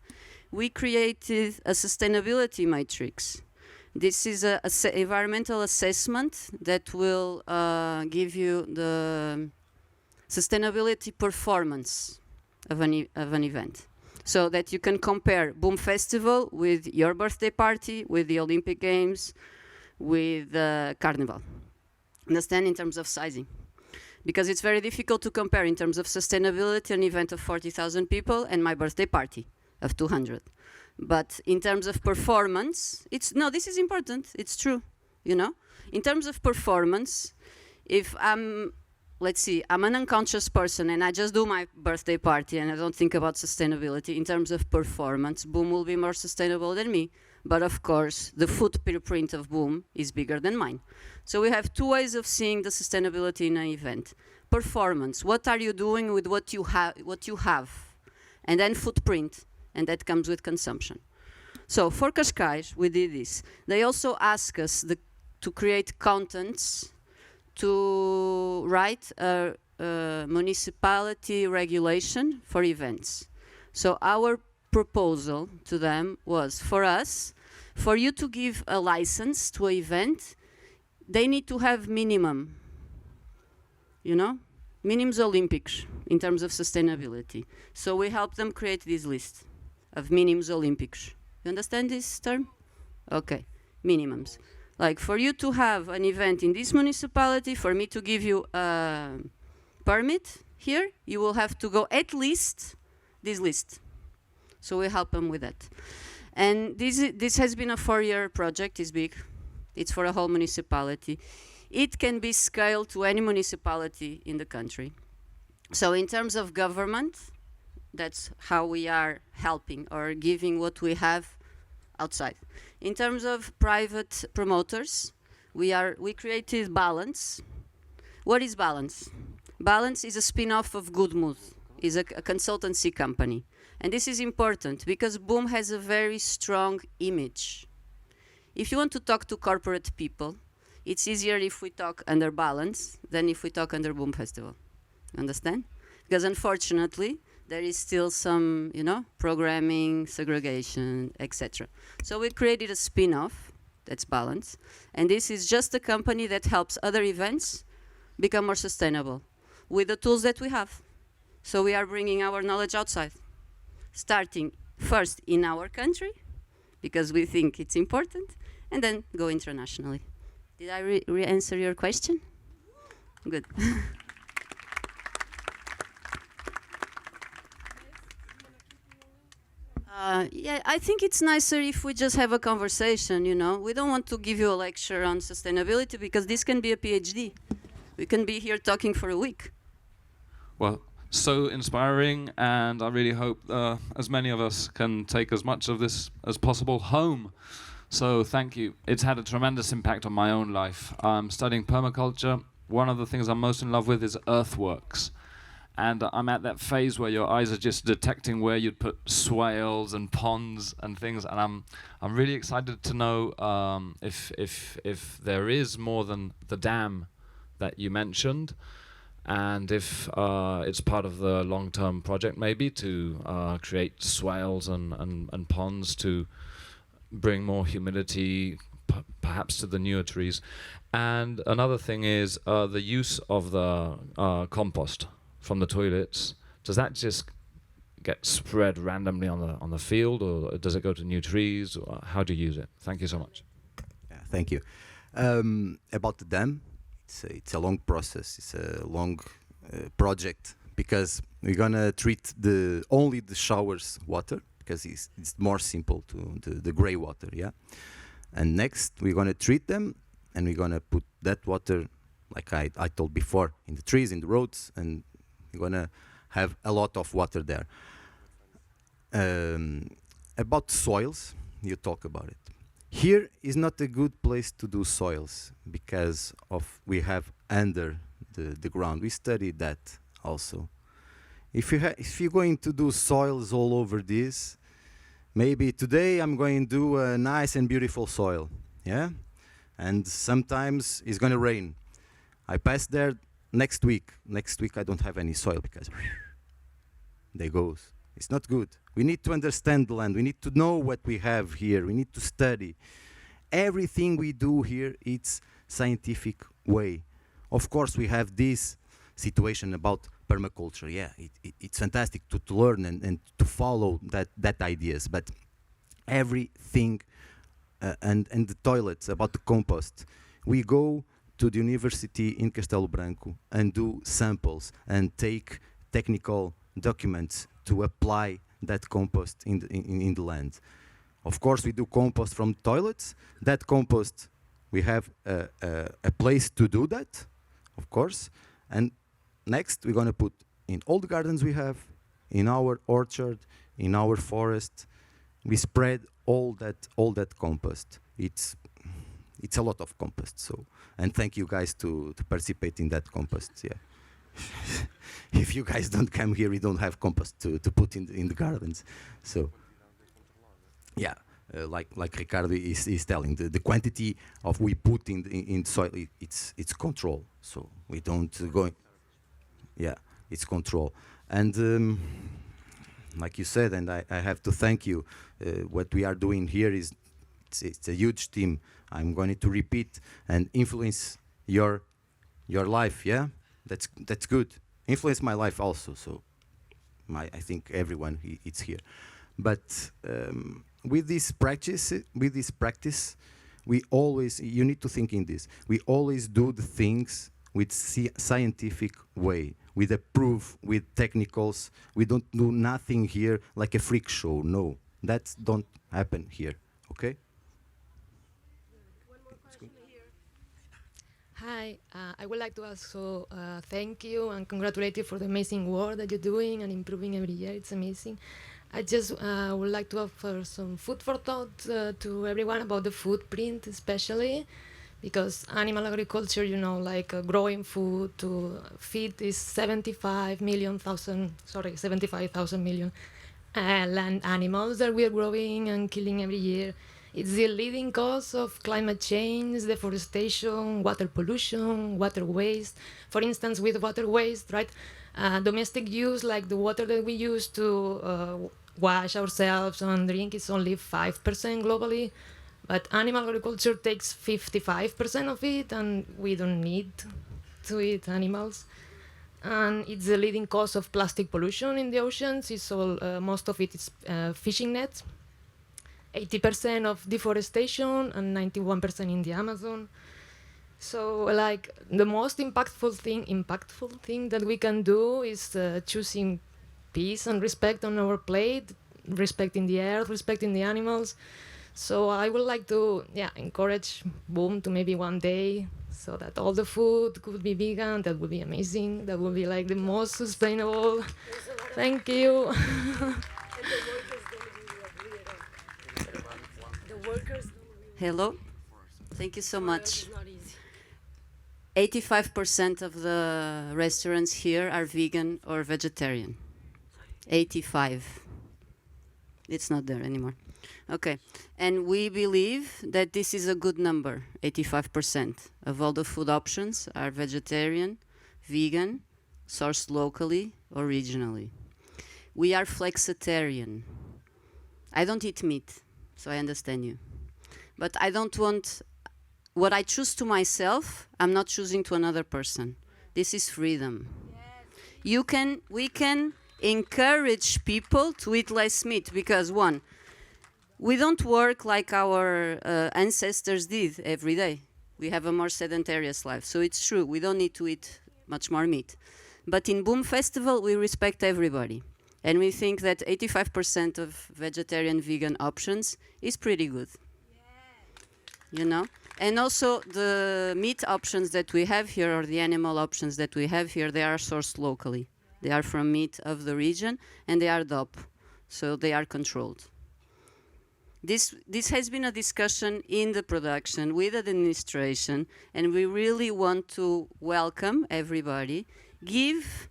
We created a sustainability matrix. This is an environmental assessment that will give you the sustainability performance of an event. So that you can compare Boom Festival with your birthday party, with the Olympic Games, with Carnival. Understand in terms of sizing. Because it's very difficult to compare in terms of sustainability an event of 40,000 people and my birthday party of 200. But in terms of performance, this is important, it's true, you know? In terms of performance, if let's see, I'm an unconscious person and I just do my birthday party and I don't think about sustainability. In terms of performance, Boom will be more sustainable than me. But of course, the footprint of Boom is bigger than mine. So we have two ways of seeing the sustainability in an event. Performance, what are you doing with what you have? And then footprint, and that comes with consumption. So for Cascais, we did this. They also ask us to create contents to write a municipality regulation for events. So our proposal to them was, for you to give a license to an event, they need to have minimums Olympics in terms of sustainability. So we help them create this list of minimums Olympics. You understand this term? Okay, minimums. Like for you to have an event in this municipality, for me to give you a permit here, you will have to go at least this list. So we help them with that. And this has been a 4-year project, it's big. It's for a whole municipality. It can be scaled to any municipality in the country. So in terms of government, that's how we are helping or giving what we have outside. In terms of private promoters, we created balance. What is balance? Balance is a spin-off of Good Mood, is a consultancy company. And this is important because Boom has a very strong image. If you want to talk to corporate people, it's easier if we talk under Balance than if we talk under Boom Festival. Understand? Because unfortunately, there is still some, programming, segregation, etc. So we created a spin-off, that's Balance, and this is just a company that helps other events become more sustainable with the tools that we have. So we are bringing our knowledge outside, starting first in our country, because we think it's important, and then go internationally. Did I answer your question? Good. Yeah, I think it's nicer if we just have a conversation, We don't want to give you a lecture on sustainability because this can be a PhD. We can be here talking for a week. Well, so inspiring, and I really hope as many of us can take as much of this as possible home. So thank you. It's had a tremendous impact on my own life. I'm studying permaculture. One of the things I'm most in love with is earthworks. And I'm at that phase where your eyes are just detecting where you'd put swales and ponds and things. And I'm really excited to know if there is more than the dam that you mentioned, and if it's part of the long-term project maybe to create swales and ponds to bring more humidity perhaps to the newer trees. And another thing is the use of the compost from the toilets. Does that just get spread randomly on the field, or does it go to new trees? Or how do you use it? Thank you so much. Yeah, thank you. About the dam, it's a long process. It's a long project because we're gonna treat only the showers water because it's more simple to the gray water, yeah. And next we're gonna treat them, and we're gonna put that water, like I told before, in the trees, in the roads, and we're gonna have a lot of water there. About soils, you talk about it. Here is not a good place to do soils because we have under the ground. We studied that also. If you're going to do soils all over this, maybe today I'm going to do a nice and beautiful soil, yeah? And sometimes it's going to rain. I pass there next week. Next week I don't have any soil because there goes. It's not good. We need to understand the land. We need to know what we have here. We need to study. Everything we do here, it's scientific way. Of course, we have this situation about permaculture. Yeah, it's fantastic to learn and to follow that ideas. But everything, and the toilets, about the compost, we go to the university in Castelo Branco and do samples and take technical documents to apply that compost in the land. Of course, we do compost from toilets. That compost, we have a place to do that, of course. And next, we're going to put in all the gardens we have, in our orchard, in our forest. We spread all that compost. It's a lot of compost. So, and thank you guys to participate in that compost. Yeah. If you guys don't come here, we don't have compost to put in the gardens. So, yeah, like Ricardo is telling, the quantity of we put in soil, it's control. So we don't go. Yeah, it's control. And like you said, and I have to thank you. What we are doing here is it's a huge team. I'm going to repeat and influence your life. Yeah. That's good. Influence my life also. So, I think everyone it's here. But with this practice, we always, you need to think in this. We always do the things with scientific way, with a proof, with technicals. We don't do nothing here like a freak show. No, that don't happen here. Okay. Hi, I would like to also thank you and congratulate you for the amazing work that you're doing and improving every year. It's amazing. I just would like to offer some food for thought to everyone about the footprint, especially because animal agriculture, you know, like growing food to feed these 75,000 million land animals that we are growing and killing every year. It's the leading cause of climate change, deforestation, water pollution, water waste. For instance, with water waste, right? Domestic use, like the water that we use to wash ourselves and drink, is only 5% globally. But animal agriculture takes 55% of it, and we don't need to eat animals. And it's the leading cause of plastic pollution in the oceans. It's all, most of it is fishing nets. 80% of deforestation and 91% in the Amazon. So, like, the most impactful thing that we can do is choosing peace and respect on our plate, respecting the earth, respecting the animals. So I would like to, encourage Boom to maybe one day, so that all the food could be vegan. That would be amazing. That would be like the most sustainable. Thank you. Hello. Thank you so much. 85% of the restaurants here are vegan or vegetarian. 85. It's not there anymore. Okay. And we believe that this is a good number. 85% of all the food options are vegetarian, vegan, sourced locally or regionally. We are flexitarian. I don't eat meat, so I understand you. But I don't want what I choose to myself, I'm not choosing to another person. This is freedom. We can encourage people to eat less meat because, one, we don't work like our ancestors did every day. We have a more sedentary life. So it's true, we don't need to eat much more meat. But in Boom Festival, we respect everybody. And we think that 85% of vegetarian, vegan options is pretty good. You know? And also the meat options that we have here, or the animal options that we have here, they are sourced locally. They are from meat of the region, and they are DOP, so they are controlled. This has been a discussion in the production with administration, and we really want to welcome everybody, give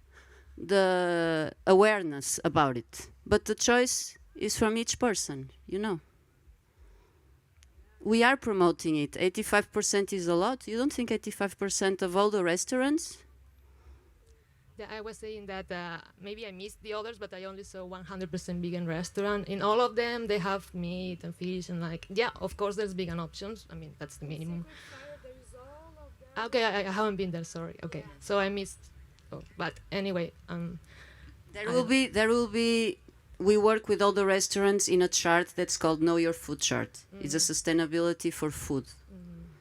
the awareness about it. But the choice is from each person, you know. We are promoting it. 85% is a lot. You don't think 85% of all the restaurants? Yeah, I was saying that maybe I missed the others, but I only saw 100% vegan restaurant. In all of them, they have meat and fish and of course there's vegan options. I mean, that's the minimum. Okay, I haven't been there, sorry. Okay, so I missed. Oh, but anyway, there will be. We work with all the restaurants in a chart that's called Know Your Food chart. It's a sustainability for food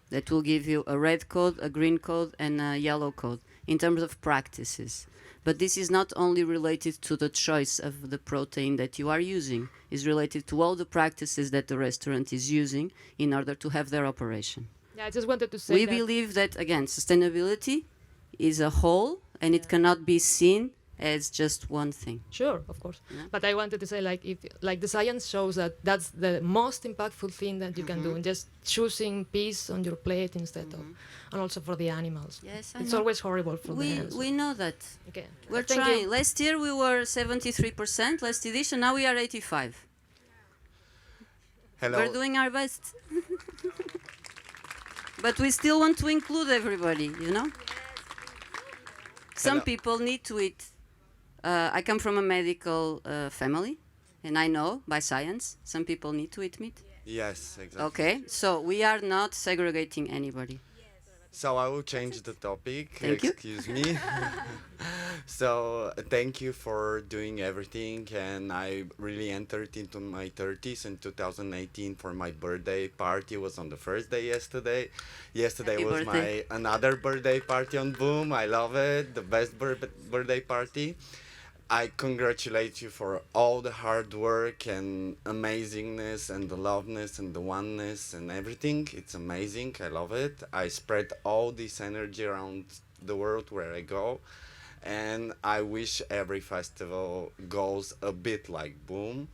that will give you a red code, a green code, and a yellow code in terms of practices. But this is not only related to the choice of the protein that you are using. It's related to all the practices that the restaurant is using in order to have their operation. Yeah, I just wanted to say we believe that, again, sustainability is a whole, and it cannot be seen as just one thing. Sure, of course. Yeah. But I wanted to say, if the science shows that that's the most impactful thing that you can do, and just choosing peace on your plate instead of, and also for the animals. Yes, it's always horrible for the animals. We know that. Okay. We're trying. You. Last year we were 73%, last edition, now we are 85%. Hello. We're doing our best. But we still want to include everybody, you know? Some people need to eat. I come from a medical family, and I know by science some people need to eat meat. Yes, exactly. Okay, so we are not segregating anybody. So I will change the topic. Thank you. Excuse me. So thank you for doing everything, and I really entered into my 30s in 2018 for my birthday party. It was on the first day yesterday. Yesterday Happy was birthday. my another birthday party on Boom. I love it. The best birthday party. I congratulate you for all the hard work and amazingness and the loveness and the oneness and everything. It's amazing. I love it. I spread all this energy around the world where I go. And I wish every festival goes a bit like Boom.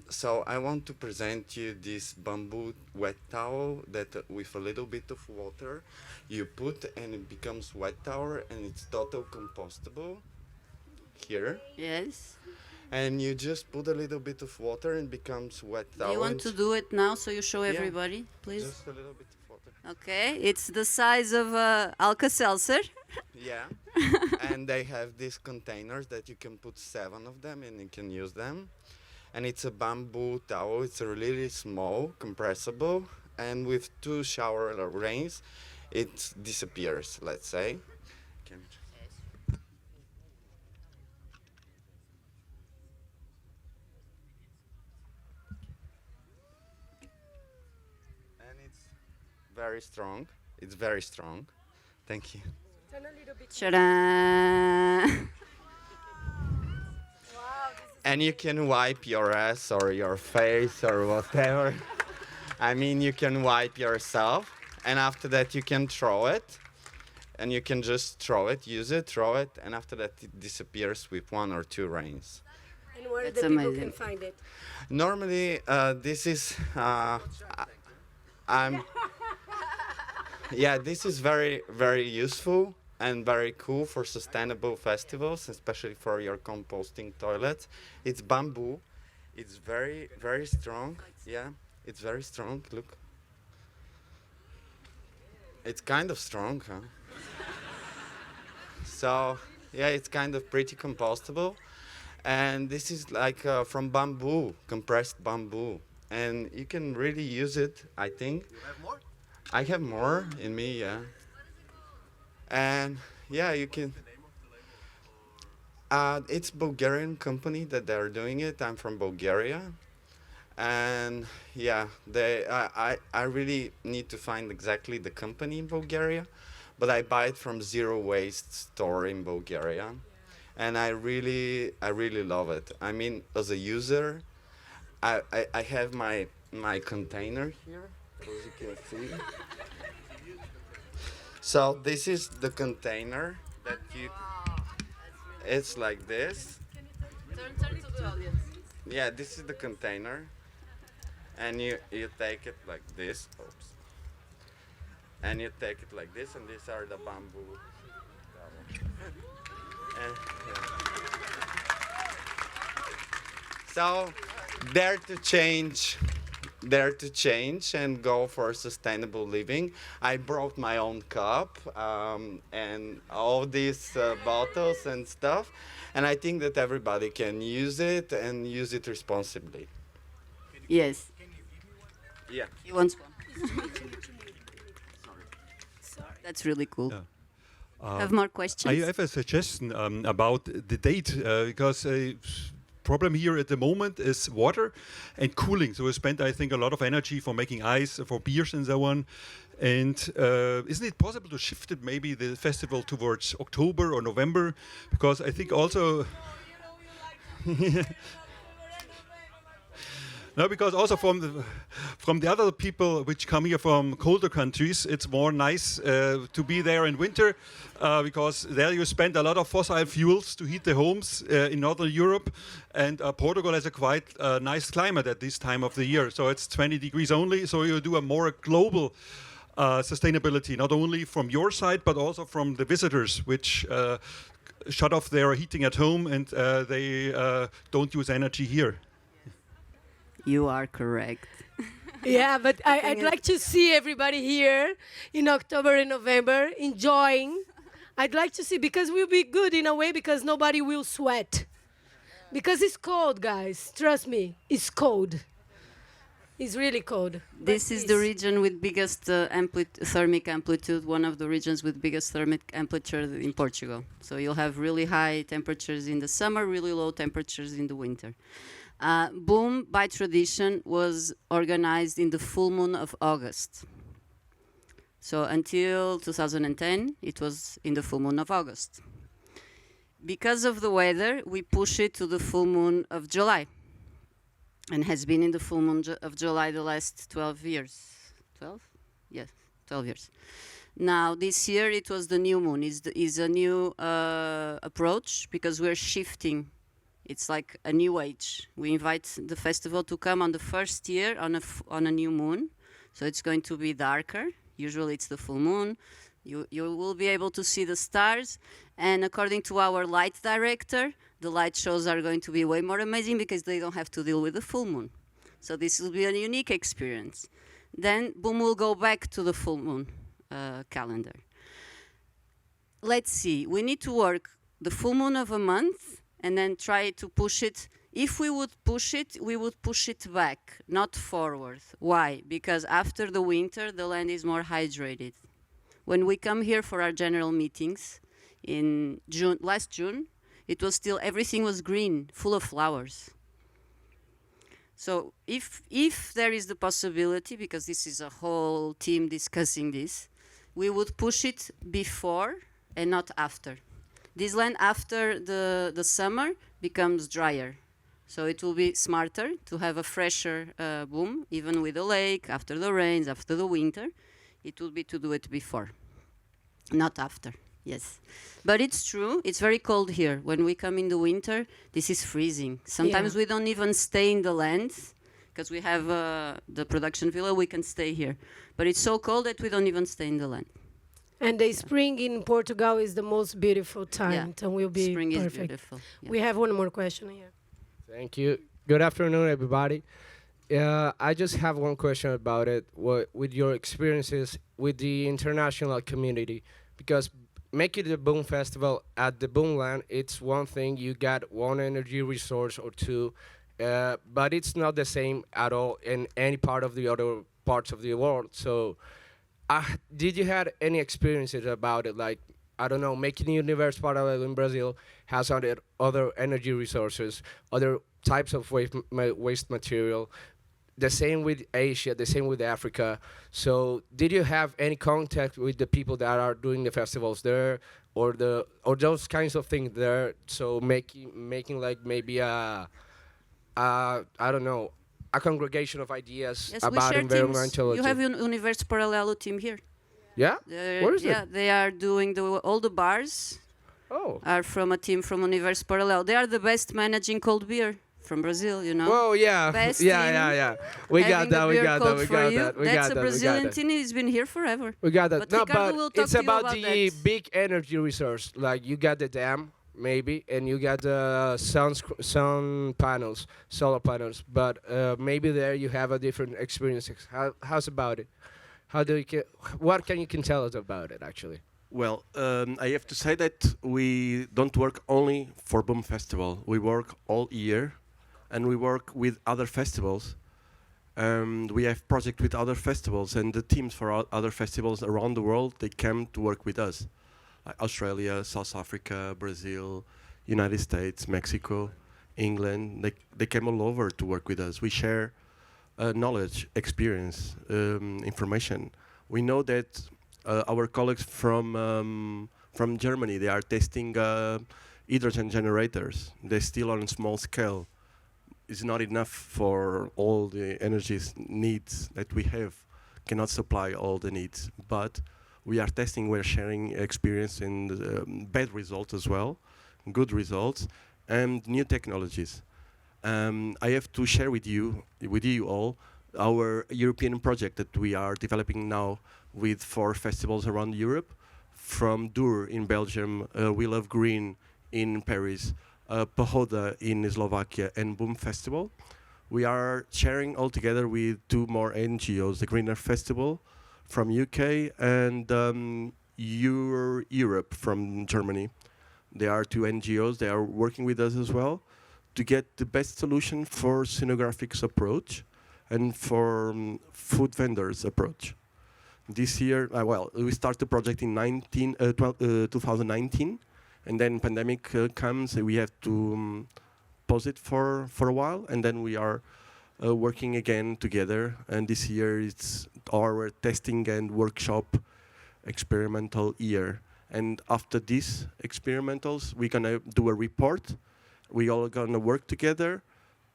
So I want to present you this bamboo wet towel that with a little bit of water you put and it becomes wet towel and it's total compostable here. Yes. And you just put a little bit of water and it becomes wet towel. Do you want to do it now so you show everybody, please? Just a little bit of water. Okay, it's the size of Alka-Seltzer. Yeah. And they have these containers that you can put 7 of them and you can use them. And it's a bamboo towel. It's a really small, compressible, and with 2 shower rains, it disappears, let's say. And it's very strong. It's very strong. Thank you. Ta-da! And you can wipe your ass or your face or whatever. I mean, you can wipe yourself, and after that you can throw it. And you can just throw it, use it, throw it, and after that it disappears with 1 or 2 rains. And where That's the people amazing. can find it? Normally, this is, yeah, this is very, very useful and very cool for sustainable festivals, especially for your composting toilets. It's bamboo. It's very, very strong. Yeah, it's very strong. Look. It's kind of strong, huh? So, yeah, it's kind of pretty compostable. And this is like from bamboo, compressed bamboo. And you can really use it, I think. You have more? I have more in me, yeah. And yeah, you can. It's Bulgarian company that they're doing it. I'm from Bulgaria, and yeah, I really need to find exactly the company in Bulgaria, but I buy it from Zero Waste store in Bulgaria, and I really love it. I mean, as a user, I have my container here, as you can see. So this is the container that you. It's like this. Turn to the audience. Yeah, this is the container, and you take it like this. Oops. And you take it like this, and these are the bamboo. And, so, dare to change and go for sustainable living. I brought my own cup and all these bottles and stuff, and I think that everybody can use it and use it responsibly. Yes. Yeah. He wants one. That's really cool. Have more questions? I have a suggestion about the date because problem here at the moment is water and cooling. So we spend, I think, a lot of energy for making ice, for beers and so on. And isn't it possible to shift it maybe the festival towards October or November? Because I think also... No, because also from the other people which come here from colder countries, it's more nice to be there in winter because there you spend a lot of fossil fuels to heat the homes in Northern Europe, and Portugal has a quite nice climate at this time of the year. So it's 20 degrees only, so you do a more global sustainability, not only from your side, but also from the visitors, which shut off their heating at home and they don't use energy here. You are correct. Yeah, but I'd like to see everybody here in October and November enjoying. I'd like to see, because we'll be good in a way because nobody will sweat. Because it's cold, guys. Trust me, it's cold. It's really cold. This is the region with biggest thermic amplitude, one of the regions with biggest thermic amplitude in Portugal. So you'll have really high temperatures in the summer, really low temperatures in the winter. Boom, by tradition, was organized in the full moon of August. So until 2010, it was in the full moon of August. Because of the weather, we push it to the full moon of July, and has been in the full moon of July the last 12 years. 12? Yes, 12 years. Now, this year, it was the new moon. Is a new approach, because we're shifting It's like a new age. We invite the festival to come on the first year on a new moon. So it's going to be darker. Usually it's the full moon. You will be able to see the stars. And according to our light director, the light shows are going to be way more amazing because they don't have to deal with the full moon. So this will be a unique experience. Then Boom will go back to the full moon calendar. Let's see, we need to work the full moon of a month and then try to push it. If we would push it, we would push it back, not forward. Why? Because after the winter, the land is more hydrated. When we come here for our general meetings in last June, it was still, everything was green, full of flowers. So if there is the possibility, because this is a whole team discussing this, we would push it before and not after. This land after the summer becomes drier. So it will be smarter to have a fresher boom, even with the lake, after the rains, after the winter. It will be to do it before, not after, yes. But it's true, it's very cold here. When we come in the winter, this is freezing. Sometimes we don't even stay in the land, because we have the production villa, we can stay here. But it's so cold that we don't even stay in the land. And the spring in Portugal is the most beautiful time, and will be spring perfect. Is beautiful. Yeah. We have one more question here. Thank you. Good afternoon, everybody. I just have one question about it. With your experiences with the international community, because making the Boom Festival at the Boomland, it's one thing. You got one energy resource or two, but it's not the same at all in any part of the other parts of the world. So, did you had any experiences about it? Like, I don't know, making universe parallel in Brazil has other energy resources, other types of waste material. The same with Asia, the same with Africa. So did you have any contact with the people that are doing the festivals there, or those kinds of things there? So making like maybe I don't know, a congregation of ideas about environmental. You have Universo Paralelo team here. Yeah? Where is it? Yeah, they are doing all the bars. Are from a team from Universo Paralelo. They are the best managing cold beer from Brazil, you know. Oh yeah, best yeah. We got that. That's a Brazilian team. He's been here forever. We got that. But No, Ricardo will but talk it's to you about the that. big energy resource. Like you got the dam, maybe, and you got the sun panels, solar panels. But maybe there you have a different experience. How's about it? What can you tell us about it actually? Well, I have to say that we don't work only for Boom Festival. We work all year, and we work with other festivals. We have projects with other festivals, and the teams for other festivals around the world, they come to work with us. Like Australia, South Africa, Brazil, United States, Mexico, England. They came all over to work with us. We share knowledge, experience, information. We know that our colleagues from Germany, they are testing hydrogen generators. They're still on a small scale. It's not enough for all the energy needs that we have. Cannot supply all the needs, but we are testing. We're sharing experience in bad results as well, good results, and new technologies. I have to share with you all our European project that we are developing now with 4 festivals around Europe, from Dur in Belgium, We Love Green in Paris, Pohoda in Slovakia, and Boom Festival. We are sharing all together with 2 more NGOs, the Greener Festival from UK and Europe from Germany. They are 2 NGOs. They are working with us as well to get the best solution for scenographics approach and for food vendors approach. This year, we start the project in 2019, and then pandemic comes, and we have to pause it for a while, and then we are working again together. And this year it's our testing and workshop experimental year. And after these experimentals, we're gonna do a report. We all gonna work together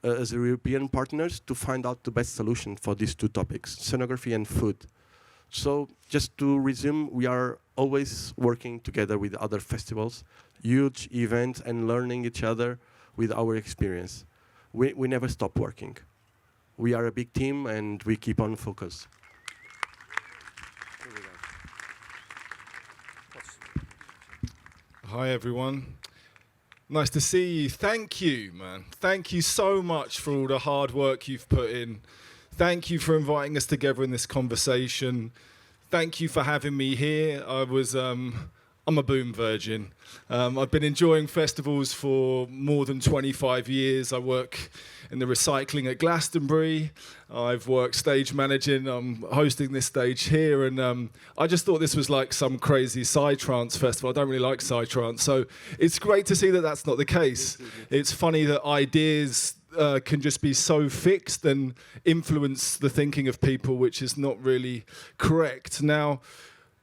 as European partners to find out the best solution for these 2 topics, scenography and food. So just to resume, we are always working together with other festivals, huge events, and learning each other. with our experience. We never stop working. We are a big team and we keep on focus. Hi everyone. Nice to see you. Thank you, man. Thank you so much for all the hard work you've put in. Thank you for inviting us together in this conversation. Thank you for having me here. I'm a Boom virgin. I've been enjoying festivals for more than 25 years. I work in the recycling at Glastonbury. I've worked stage managing. I'm hosting this stage here, and I just thought this was like some crazy psytrance festival. I don't really like psytrance, so it's great to see that that's not the case. It's funny that ideas can just be so fixed and influence the thinking of people, which is not really correct. Now,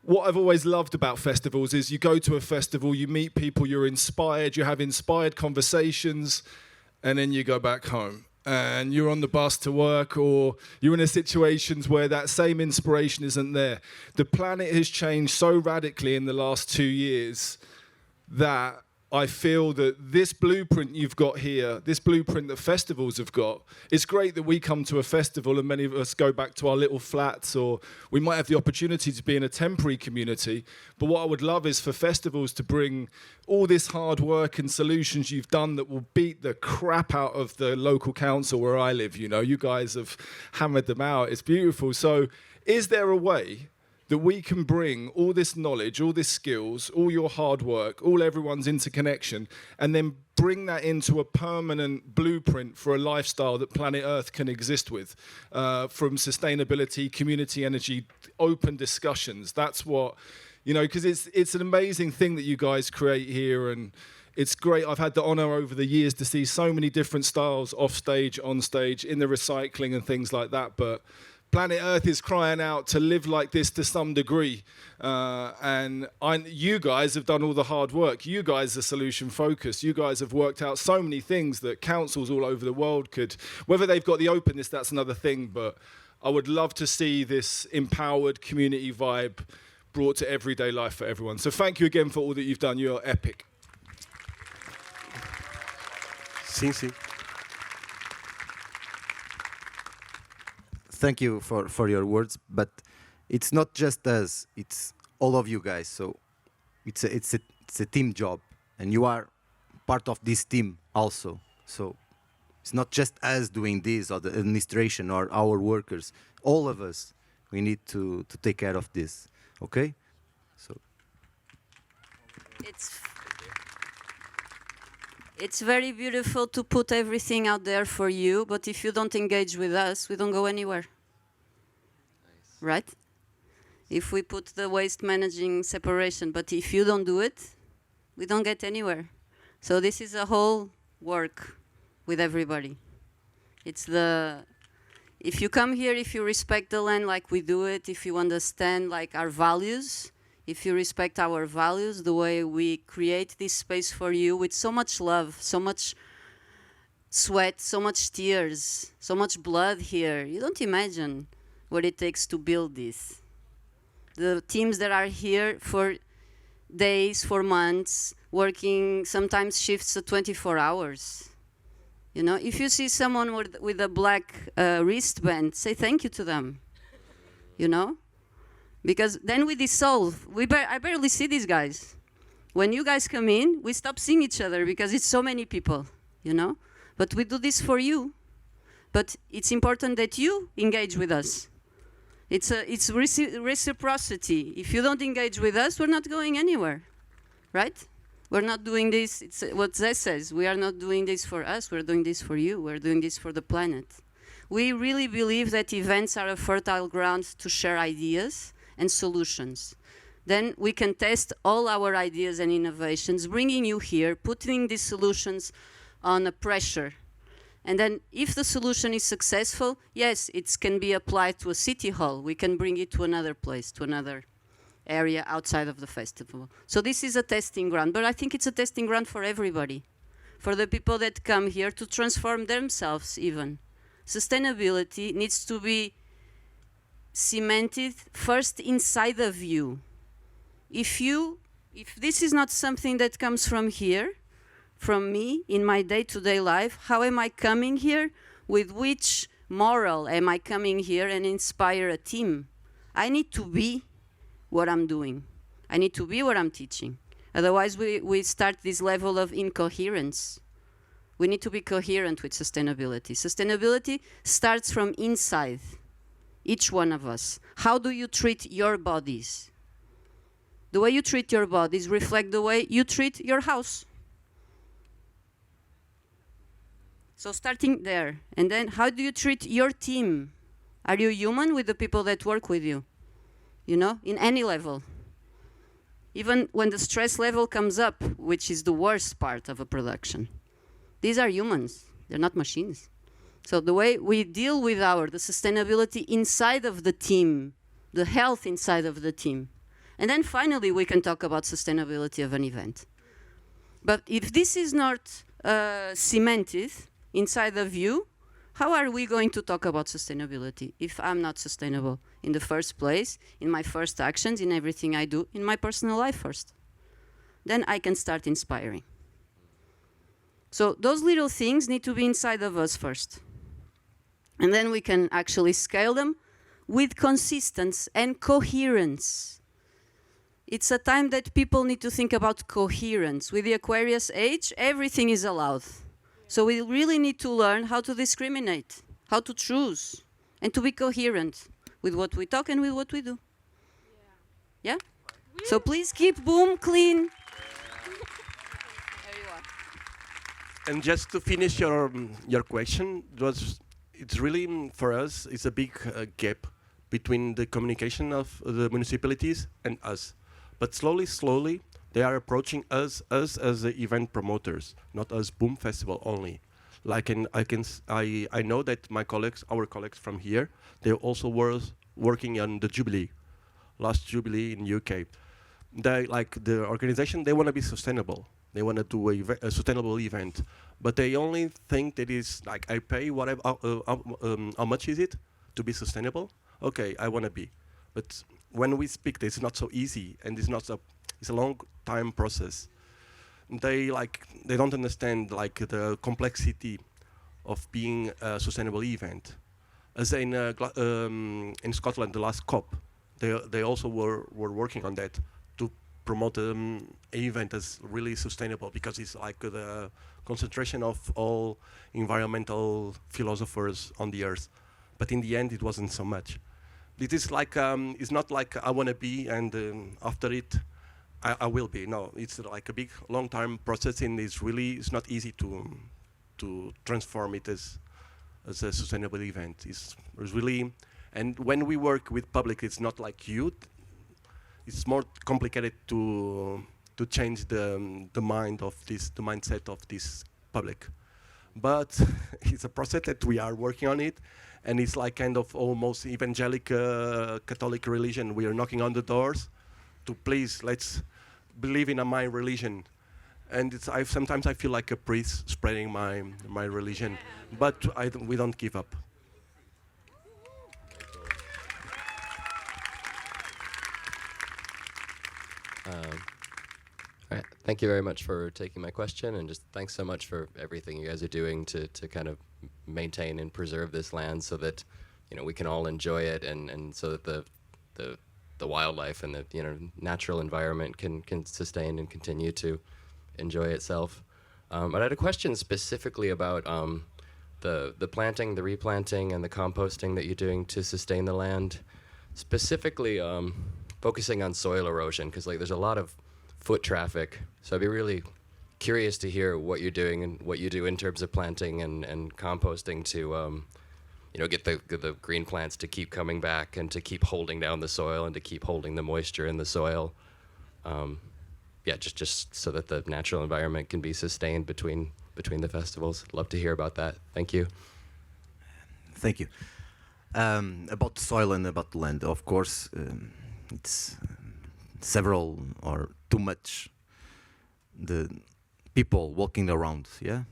what I've always loved about festivals is you go to a festival, you meet people, you're inspired, you have inspired conversations, and then you go back home. And you're on the bus to work, or you're in a situations where that same inspiration isn't there. The planet has changed so radically in the last 2 years that I feel that this blueprint you've got here, this blueprint that festivals have got, it's great that we come to a festival and many of us go back to our little flats, or we might have the opportunity to be in a temporary community. But what I would love is for festivals to bring all this hard work and solutions you've done that will beat the crap out of the local council where I live. You know, you guys have hammered them out. It's beautiful. So is there a way that we can bring all this knowledge, all these skills, all your hard work, all everyone's interconnection, and then bring that into a permanent blueprint for a lifestyle that planet Earth can exist with, from sustainability, community energy, open discussions? That's what, you know, because it's an amazing thing that you guys create here, and it's great. I've had the honor over the years to see so many different styles off stage, on stage, in the recycling and things like that, but planet Earth is crying out to live like this to some degree. You guys have done all the hard work. You guys are solution focused. You guys have worked out so many things that councils all over the world could, whether they've got the openness, that's another thing, but I would love to see this empowered community vibe brought to everyday life for everyone. So thank you again for all that you've done. You're epic. Sim, sim. Thank you for your words, but it's not just us, it's all of you guys. So it's a team job, and you are part of this team also. So it's not just us doing this, or the administration, or our workers. All of us, we need to take care of this, okay? So it's very beautiful to put everything out there for you, but if you don't engage with us, we don't go anywhere. Nice. Right? If we put the waste managing separation, but if you don't do it, we don't get anywhere. So this is a whole work with everybody. If you come here, if you respect the land like we do it, if you understand like our values, if you respect our values, the way we create this space for you with so much love, so much sweat, so much tears, so much blood here. You don't imagine what it takes to build this. The teams that are here for days, for months, working sometimes shifts of 24 hours. You know, if you see someone with a black wristband, say thank you to them, you know? Because then we dissolve. I barely see these guys. When you guys come in, we stop seeing each other because it's so many people, you know? But we do this for you. But it's important that you engage with us. It's reciprocity. If you don't engage with us, we're not going anywhere, right? We're not doing this, it's what José says, we are not doing this for us, we're doing this for you, we're doing this for the planet. We really believe that events are a fertile ground to share ideas and solutions. Then we can test all our ideas and innovations, bringing you here, putting these solutions on a pressure. And then if the solution is successful, yes, it can be applied to a city hall. We can bring it to another place, to another area outside of the festival. So this is a testing ground, but I think it's a testing ground for everybody, for the people that come here to transform themselves even. Sustainability needs to be cemented first inside of you. If this is not something that comes from here, from me in my day-to-day life? How am I coming here? With which moral am I coming here and inspire a team? I need to be what I'm doing. I need to be what I'm teaching. Otherwise, we start this level of incoherence. We need to be coherent with sustainability. Sustainability starts from inside, each one of us. How do you treat your bodies? The way you treat your bodies reflect the way you treat your house. So starting there, and then how do you treat your team? Are you human with the people that work with you? You know, in any level. Even when the stress level comes up, which is the worst part of a production. These are humans, they're not machines. So the way we deal with the sustainability inside of the team, the health inside of the team. And then finally, we can talk about sustainability of an event. But if this is not cemented inside of you, how are we going to talk about sustainability if I'm not sustainable in the first place, in my first actions, in everything I do, in my personal life first? Then I can start inspiring. So those little things need to be inside of us first. And then we can actually scale them with consistency and coherence. It's a time that people need to think about coherence. With the Aquarius age, everything is allowed. So we really need to learn how to discriminate, how to choose, and to be coherent with what we talk and with what we do. Yeah? So please keep Boom clean. And just to finish your question, it's really for us it's a big gap between the communication of the municipalities and us. But slowly, they are approaching us as the event promoters, not as Boom Festival only. Like I know that our colleagues from here, they also were working on the Jubilee, last Jubilee in UK. They like the organization. They want to be sustainable. They want to do a sustainable event, but they only think that is like I pay whatever. How much is it to be sustainable? Okay, I want to be, but when we speak, it's not so easy, and it's a long time process. They don't understand the complexity of being a sustainable event. As in Scotland, the last COP, they also were working on that to promote an event as really sustainable, because it's like the concentration of all environmental philosophers on the earth. But in the end, it wasn't so much. It is like it's not like I want to be, and after it, I will be. No, it's like a big, long-term process, and it's not easy to transform it as a sustainable event. It's really, and when we work with public, it's not like youth. It's more complicated to change the mindset of this public. But it's a process that we are working on it. And it's like kind of almost evangelical Catholic religion. We are knocking on the doors to please, let's believe in my religion. And sometimes I feel like a priest spreading my religion, but we don't give up. All right. Thank you very much for taking my question, and just thanks so much for everything you guys are doing to kind of maintain and preserve this land, so that we can all enjoy it, and so that the wildlife and the natural environment can sustain and continue to enjoy itself. But I had a question specifically about the planting, the replanting, and the composting that you're doing to sustain the land. Specifically, focusing on soil erosion, because there's a lot of foot traffic. So I'd be really curious to hear what you're doing and what you do in terms of planting and composting to get the green plants to keep coming back and to keep holding down the soil and to keep holding the moisture in the soil. Just so that the natural environment can be sustained between the festivals. Love to hear about that. Thank you. Thank you. About the soil and about the land, of course, it's several or too much the people walking around. Yeah,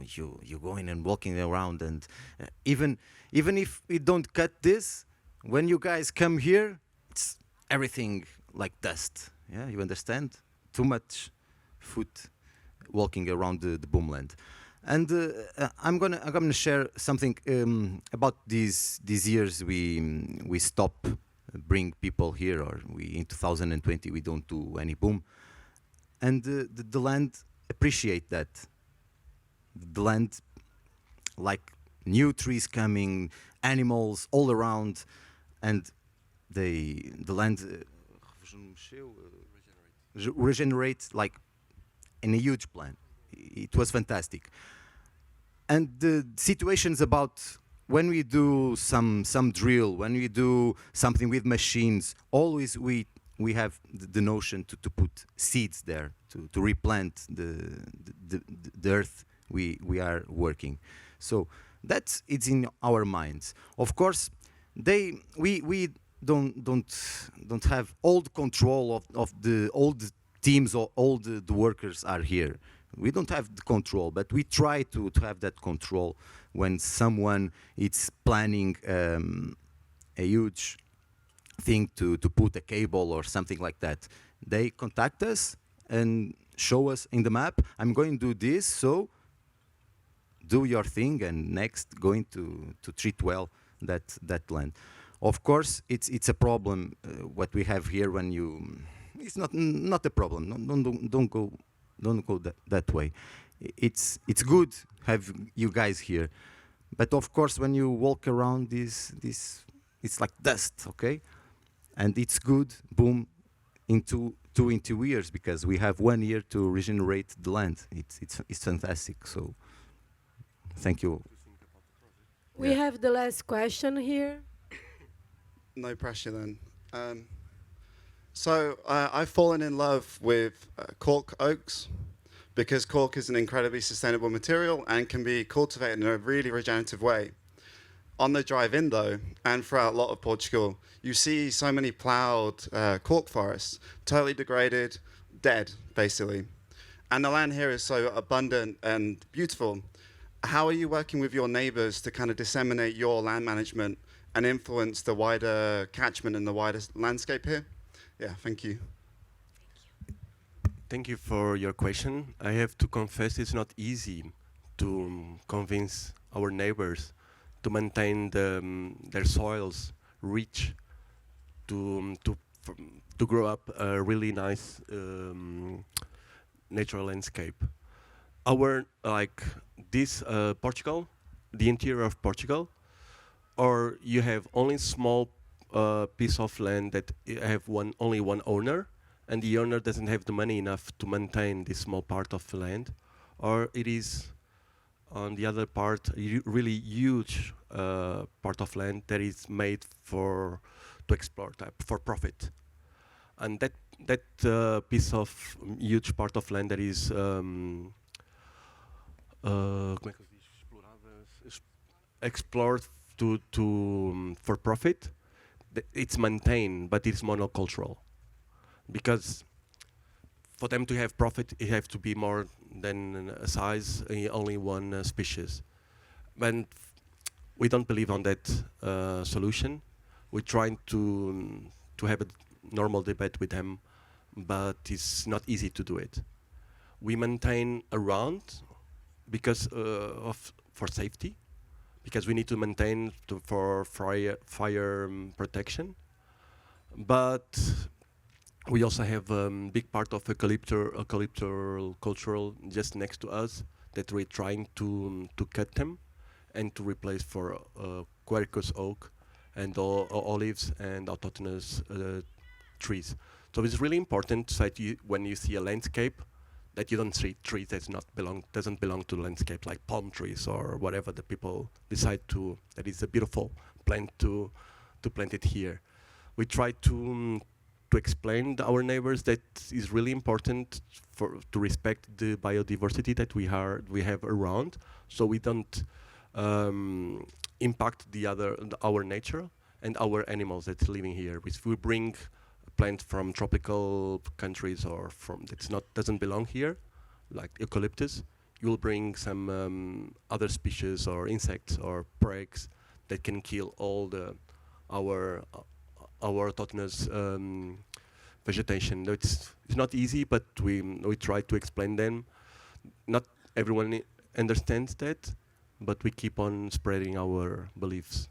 you going and walking around, and even if we don't cut this, when you guys come here, it's everything like dust. Yeah, you understand? Too much food walking around the Boomland. And I'm gonna share something about these years we stop bring people here, or we in 2020 we don't do any boom, and the land appreciate that. The land, like new trees coming, animals all around, and the land regenerate like in a huge plan. It was fantastic. And the situations about when we do some drill, when we do something with machines, always we have the notion to put seeds there, to replant the earth we are working. So that's it's in our minds. Of course, we don't have all the control of all the teams or all the workers are here. We don't have the control, but we try to have that control when someone is planning a huge thing to put a cable or something like that. They contact us and show us in the map, I'm going to do this, so do your thing, and next going to treat well that land. Of course, it's a problem what we have here when you. It's not a problem. Don't go that way. It's good have you guys here, but of course when you walk around this it's like dust, okay? And it's good boom in two years, because we have 1 year to regenerate the land. It's fantastic. So thank you. We have the last question here. No pressure then. I've fallen in love with cork oaks, because cork is an incredibly sustainable material and can be cultivated in a really regenerative way. On the drive-in though, and throughout a lot of Portugal, you see so many ploughed cork forests, totally degraded, dead basically. And the land here is so abundant and beautiful. How are you working with your neighbours to kind of disseminate your land management and influence the wider catchment and the wider landscape here? Yeah, thank you. Thank you for your question. I have to confess it's not easy to convince our neighbors to maintain their soils rich, to grow up a really nice natural landscape. Our Portugal, the interior of Portugal, or you have only small piece of land that have only one owner, and the owner doesn't have the money enough to maintain this small part of the land, or it is on the other part a really huge part of land that is made to explore for profit, and that piece of huge part of land that is explored for profit, it's maintained, but it's monocultural, because for them to have profit, it has to be more than a size, only one species. And we don't believe on that solution. We're trying to have a normal debate with them, but it's not easy to do it. We maintain around because for safety, because we need to maintain for fire protection, but we also have a big part of eucalyptural cultural just next to us that we're trying to cut them and to replace for quercus oak and olives and autochthonous trees. So it's really important that when you see a landscape, that you don't see trees that doesn't belong to the landscape, like palm trees or whatever the people decide that is a beautiful plant to plant it here. We try to explain to our neighbors that it's really important to respect the biodiversity that we have around, so we don't impact our nature and our animals that's living here. If we bring a plant from tropical countries or doesn't belong here, like eucalyptus, you'll bring some other species or insects or pregs that can kill all our autochthonous vegetation. It's not easy, but we try to explain them not everyone understands that, but we keep on spreading our beliefs.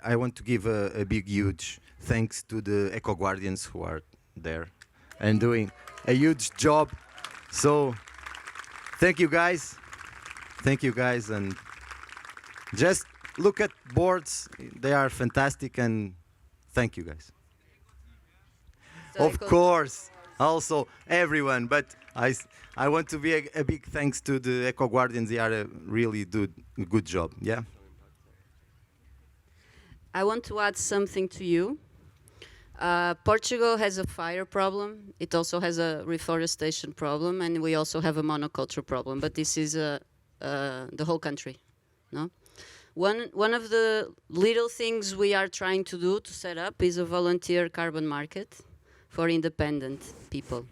I want to give a big, huge thanks to the Eco Guardians who are there and doing a huge job. So, thank you guys. Thank you guys. And just look at boards. They are fantastic. And thank you guys. Of course. Also, everyone. But I want to be a big thanks to the Eco Guardians. They are a really good job. Yeah. I want to add something to you. Portugal has a fire problem. It also has a reforestation problem, and we also have a monoculture problem. But this is the whole country, no? One of the little things we are trying to do to set up is a volunteer carbon market for independent people.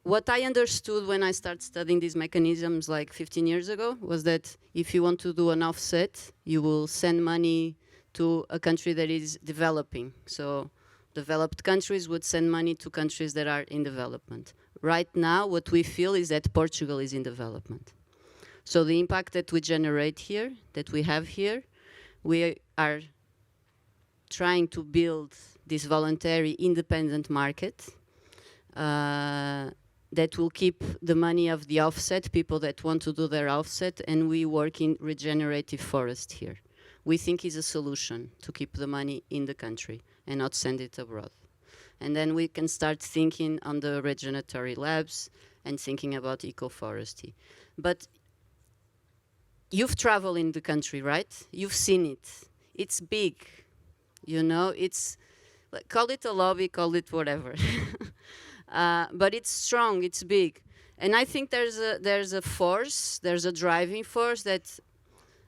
What I understood when I started studying these mechanisms like 15 years ago was that if you want to do an offset, you will send money to a country that is developing. So developed countries would send money to countries that are in development. Right now, what we feel is that Portugal is in development. So the impact that we generate here, that we have here, we are trying to build this voluntary independent market that will keep the money of the offset, people that want to do their offset, and we work in regenerative forest here. We think is a solution to keep the money in the country and not send it abroad. And then we can start thinking on the regeneratory labs and thinking about ecoforestry. But you've traveled in the country, right? You've seen it. It's big, you know, it's, call it a lobby, call it whatever. But it's strong, it's big. And I think there's a force, there's a driving force that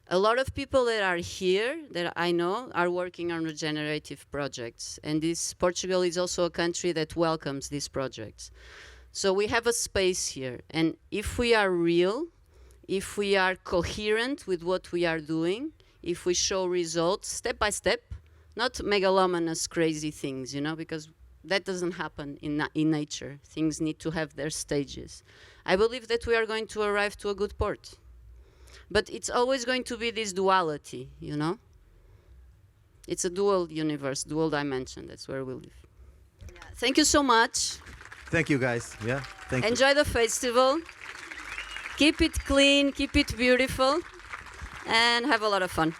a lot of people that are here, that I know, are working on regenerative projects. And Portugal is also a country that welcomes these projects. So we have a space here. And if we are real, if we are coherent with what we are doing, if we show results step by step, not megalomanous crazy things, you know, because that doesn't happen in nature. Things need to have their stages. I believe that we are going to arrive to a good port. But it's always going to be this duality, you know? It's a dual universe, dual dimension. That's where we live. Yeah. Thank you so much. Thank you, guys. Yeah, thank you. Enjoy the festival. Keep it clean, keep it beautiful, and have a lot of fun.